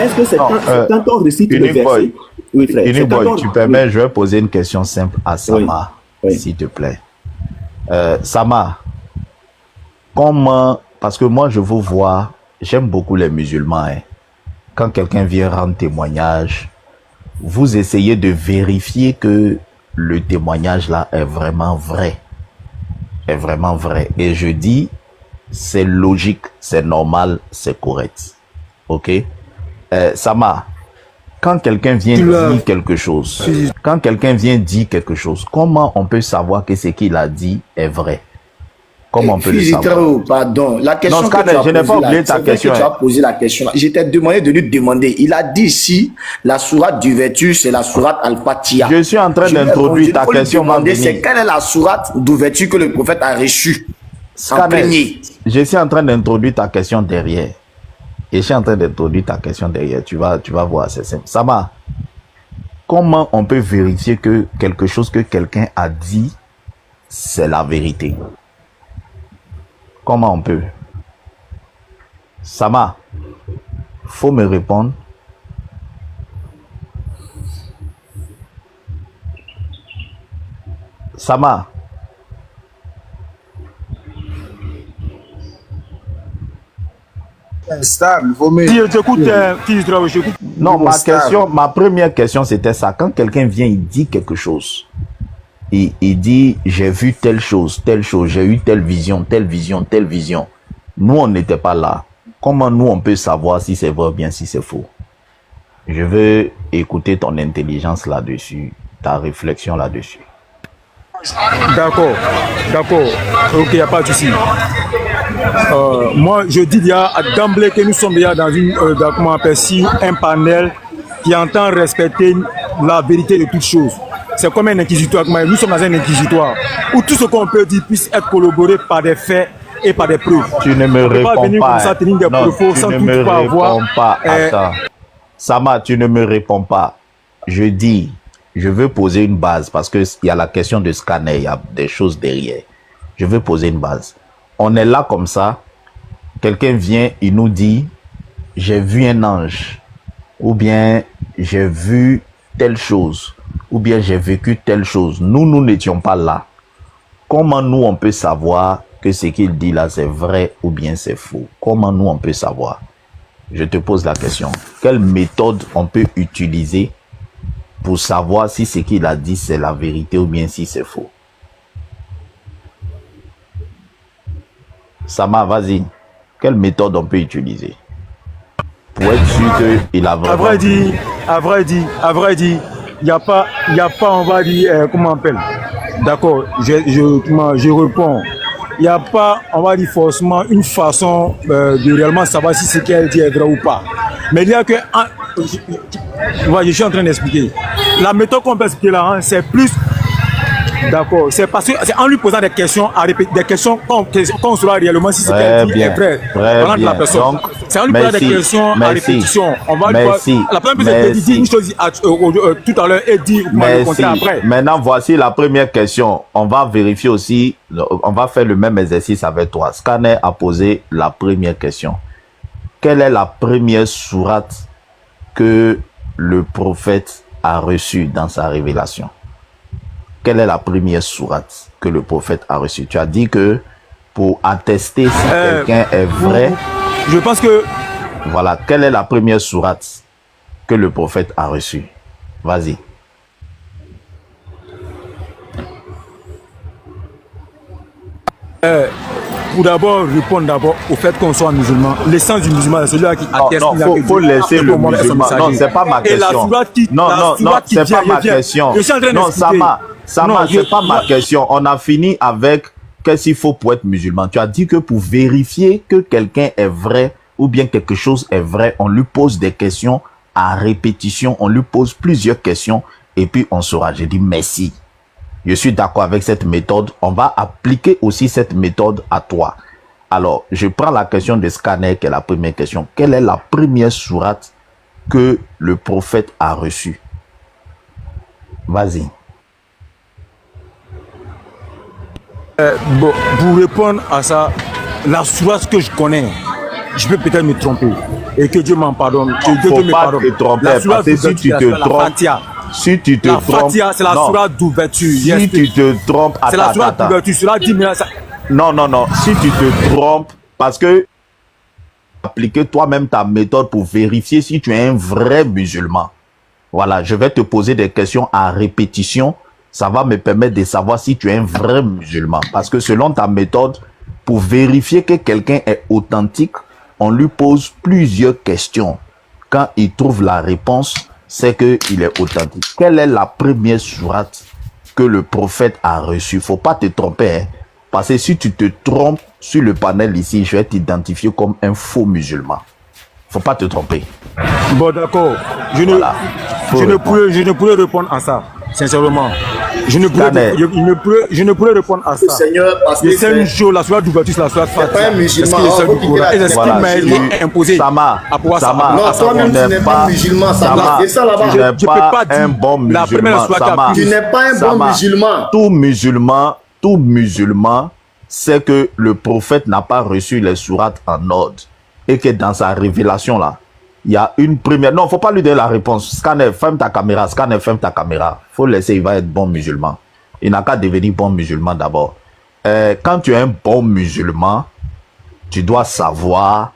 Speaker 8: Est-ce que c'est quand on récite le verset? Oui, frère.
Speaker 3: Unique Boy, tu permets, je vais poser une question simple à Sama, s'il te plaît. Sama, comment, parce que moi je vous vois, j'aime beaucoup les musulmans, hein. Quand quelqu'un vient rendre témoignage, vous essayez de vérifier que le témoignage là est vraiment vrai. Est vraiment vrai. Et je dis, c'est logique, c'est normal, c'est correct. Ok? Sama, quand quelqu'un vient dire quelque chose, comment on peut savoir que ce qu'il a dit est vrai? Comment on peut le savoir?
Speaker 6: Pardon, la question
Speaker 3: non,
Speaker 6: que tu as
Speaker 3: je n'ai pas oublié ta question.
Speaker 6: Tu as posé la question. Je t'ai demandé de lui demander. Il a dit ici, la sourate du vertu, c'est la sourate Al-Fatiha.
Speaker 3: Je suis en train d'introduire ta question.
Speaker 6: C'est quelle est la sourate d'ouverture que le prophète a reçue? imprégné.
Speaker 3: Je suis en train d'introduire ta question derrière. Et je suis en train d'introduire ta question derrière. Tu vas voir, c'est simple. Sama, comment on peut vérifier que quelque chose que quelqu'un a dit, c'est la vérité? Comment on peut? Sama, faut me répondre. Sama.
Speaker 9: Stable, vaut mieux.
Speaker 4: Si je t'écoute, j'écoute.
Speaker 3: Non, ma première question, c'était ça. Quand quelqu'un vient, il dit quelque chose. Il dit, j'ai vu telle chose, j'ai eu telle vision, telle vision, telle vision. Nous, on n'était pas là. Comment nous, on peut savoir si c'est vrai ou bien si c'est faux? Je veux écouter ton intelligence là-dessus, ta réflexion là-dessus.
Speaker 4: D'accord. Ok, il n'y a pas de souci. Moi, je dis d'emblée que nous sommes déjà dans comment on appelle un panel qui entend respecter la vérité de toutes choses. C'est comme un inquisitoire. Nous sommes dans un inquisitoire où tout ce qu'on peut dire puisse être corroboré par des faits et par des preuves.
Speaker 3: Tu ne me réponds pas.
Speaker 4: Venir comme ça, tenir des propos sans
Speaker 3: tu ne me réponds pas.
Speaker 4: avoir,
Speaker 3: Attends. Sama, tu ne me réponds pas. Je dis, je veux poser une base parce qu'il y a la question de scanner, il y a des choses derrière. Je veux poser une base. On est là comme ça. Quelqu'un vient, il nous dit, j'ai vu un ange. Ou bien, j'ai vu telle chose. Ou bien, j'ai vécu telle chose. Nous n'étions pas là. Comment nous, on peut savoir que ce qu'il dit là, c'est vrai ou bien c'est faux? Comment nous, on peut savoir? Je te pose la question. Quelle méthode on peut utiliser pour savoir si ce qu'il a dit, c'est la vérité ou bien si c'est faux? Sama, vas-y. Quelle méthode on peut utiliser pour être sûr qu'il a vraiment...
Speaker 4: À vrai dire, il n'y a pas, on va dire, comment on appelle? D'accord, je réponds. Il n'y a pas, on va dire forcément une façon de réellement savoir si ce qu'elle dit est vrai ou pas. Mais il y a que... je suis en train d'expliquer. La méthode qu'on peut expliquer là, c'est plus... D'accord, c'est parce que c'est en lui posant des questions, des questions qu'on saura réellement si ce qu'elle dit est vrai. La personne. C'est en lui posant des questions à répétition. On va la première personne dit une chose tout à l'heure et dit le contraire après.
Speaker 3: Maintenant, voici la première question. On va vérifier aussi, on va faire le même exercice avec toi. Scanner a posé la première question. Quelle est la première sourate que le prophète a reçue dans sa révélation? Quelle est la première sourate que le prophète a reçue? Tu as dit que pour attester si quelqu'un est vrai...
Speaker 4: Je pense que...
Speaker 3: Voilà, quelle est la première sourate que le prophète a reçue? Vas-y.
Speaker 4: Pour d'abord répondre au fait qu'on soit musulman, l'essence du musulman, c'est celui qui atteste.
Speaker 3: Non, faut laisser le musulman. Non, c'est pas ma question. Et la sourate qui... Non, c'est pas ma question. Non, Sama, c'est pas ma question. On a fini avec qu'est-ce qu'il faut pour être musulman. Tu as dit que pour vérifier que quelqu'un est vrai ou bien quelque chose est vrai, on lui pose des questions à répétition, on lui pose plusieurs questions et puis on saura. J'ai dit merci. Je suis d'accord avec cette méthode. On va appliquer aussi cette méthode à toi. Alors, je prends la question de Scanner qui est la première question. Quelle est la première sourate que le prophète a reçue? Vas-y.
Speaker 4: Bon, pour répondre à ça, la sourate que je connais, je peux peut-être me tromper. Et que Dieu m'en pardonne. Que Dieu me pardonne.
Speaker 3: Te tromper, parce que si tu te trompes, si tu te trompes,
Speaker 4: c'est la sourate d'ouverture.
Speaker 3: Si tu te trompes,
Speaker 4: c'est la sourate d'ouverture. Cela dit,
Speaker 3: non. Si tu te trompes, parce que appliquer toi-même ta méthode pour vérifier si tu es un vrai musulman. Voilà, je vais te poser des questions à répétition. Ça va me permettre de savoir si tu es un vrai musulman. Parce que selon ta méthode, pour vérifier que quelqu'un est authentique, on lui pose plusieurs questions. Quand il trouve la réponse, c'est qu'il est authentique. Quelle est la première sourate que le prophète a reçue? Faut pas te tromper, hein? Parce que si tu te trompes sur le panel ici, je vais t'identifier comme un faux musulman. Faut pas te tromper.
Speaker 4: Bon, d'accord. Je ne pourrais répondre à ça, sincèrement. Je ne pourrais,
Speaker 3: Scanner.
Speaker 4: je ne pourrais répondre à ça.
Speaker 7: Le Seigneur, parce que
Speaker 4: Le cinq jours, la soirée d'ouverture, c'est la soirée de
Speaker 7: pas un
Speaker 4: Fatia.
Speaker 7: musulman.
Speaker 4: Est-ce qu'il est seul
Speaker 7: Oh,
Speaker 4: du Coran? Et est-ce
Speaker 3: Voilà,
Speaker 4: qu'il m'a
Speaker 3: tu-
Speaker 4: imposé
Speaker 3: Sama,
Speaker 4: à pouvoir
Speaker 3: Sama,
Speaker 4: savoir-
Speaker 7: Non,
Speaker 4: à savoir-
Speaker 7: toi-même, tu n'es pas musulman, Sama. C'est ça là-bas.
Speaker 3: tu n'es
Speaker 4: Je peux
Speaker 3: pas
Speaker 4: pas dire
Speaker 3: un bon
Speaker 4: la première
Speaker 3: musulman.
Speaker 4: soirée
Speaker 3: Sama.
Speaker 4: qu'a
Speaker 7: Tu n'es pas un bon
Speaker 3: Sama.
Speaker 7: musulman.
Speaker 3: Tout musulman sait que le prophète n'a pas reçu les sourates en ordre et que dans sa révélation là, il y a une première. Non, faut pas lui donner la réponse. Scanner, ferme ta caméra. Scanner, ferme ta caméra. Faut laisser, il va être bon musulman. Il n'a qu'à devenir bon musulman d'abord. Quand tu es un bon musulman, tu dois savoir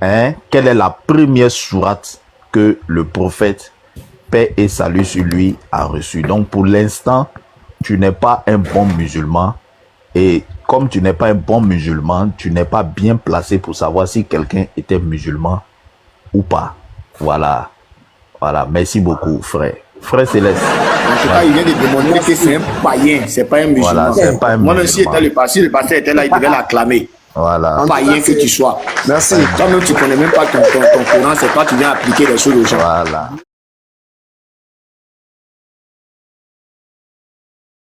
Speaker 3: quelle est la première sourate que le prophète, paix et salut sur lui, a reçu. Donc pour l'instant, tu n'es pas un bon musulman. Et comme tu n'es pas un bon musulman, tu n'es pas bien placé pour savoir si quelqu'un était musulman ou pas. Voilà. Voilà. Merci beaucoup, frère. Frère Céleste.
Speaker 6: En tout cas, il vient de démontrer que c'est un païen, c'est pas un musulman.
Speaker 3: Voilà, c'est pas un
Speaker 6: Moi-même, si
Speaker 3: musulman.
Speaker 6: le pasteur était là, il devait l'acclamer.
Speaker 3: Voilà.
Speaker 6: Païen que tu sois.
Speaker 5: Merci.
Speaker 6: Toi-même, tu connais même pas ton Coran, c'est toi qui viens appliquer les choses aux gens.
Speaker 3: Voilà.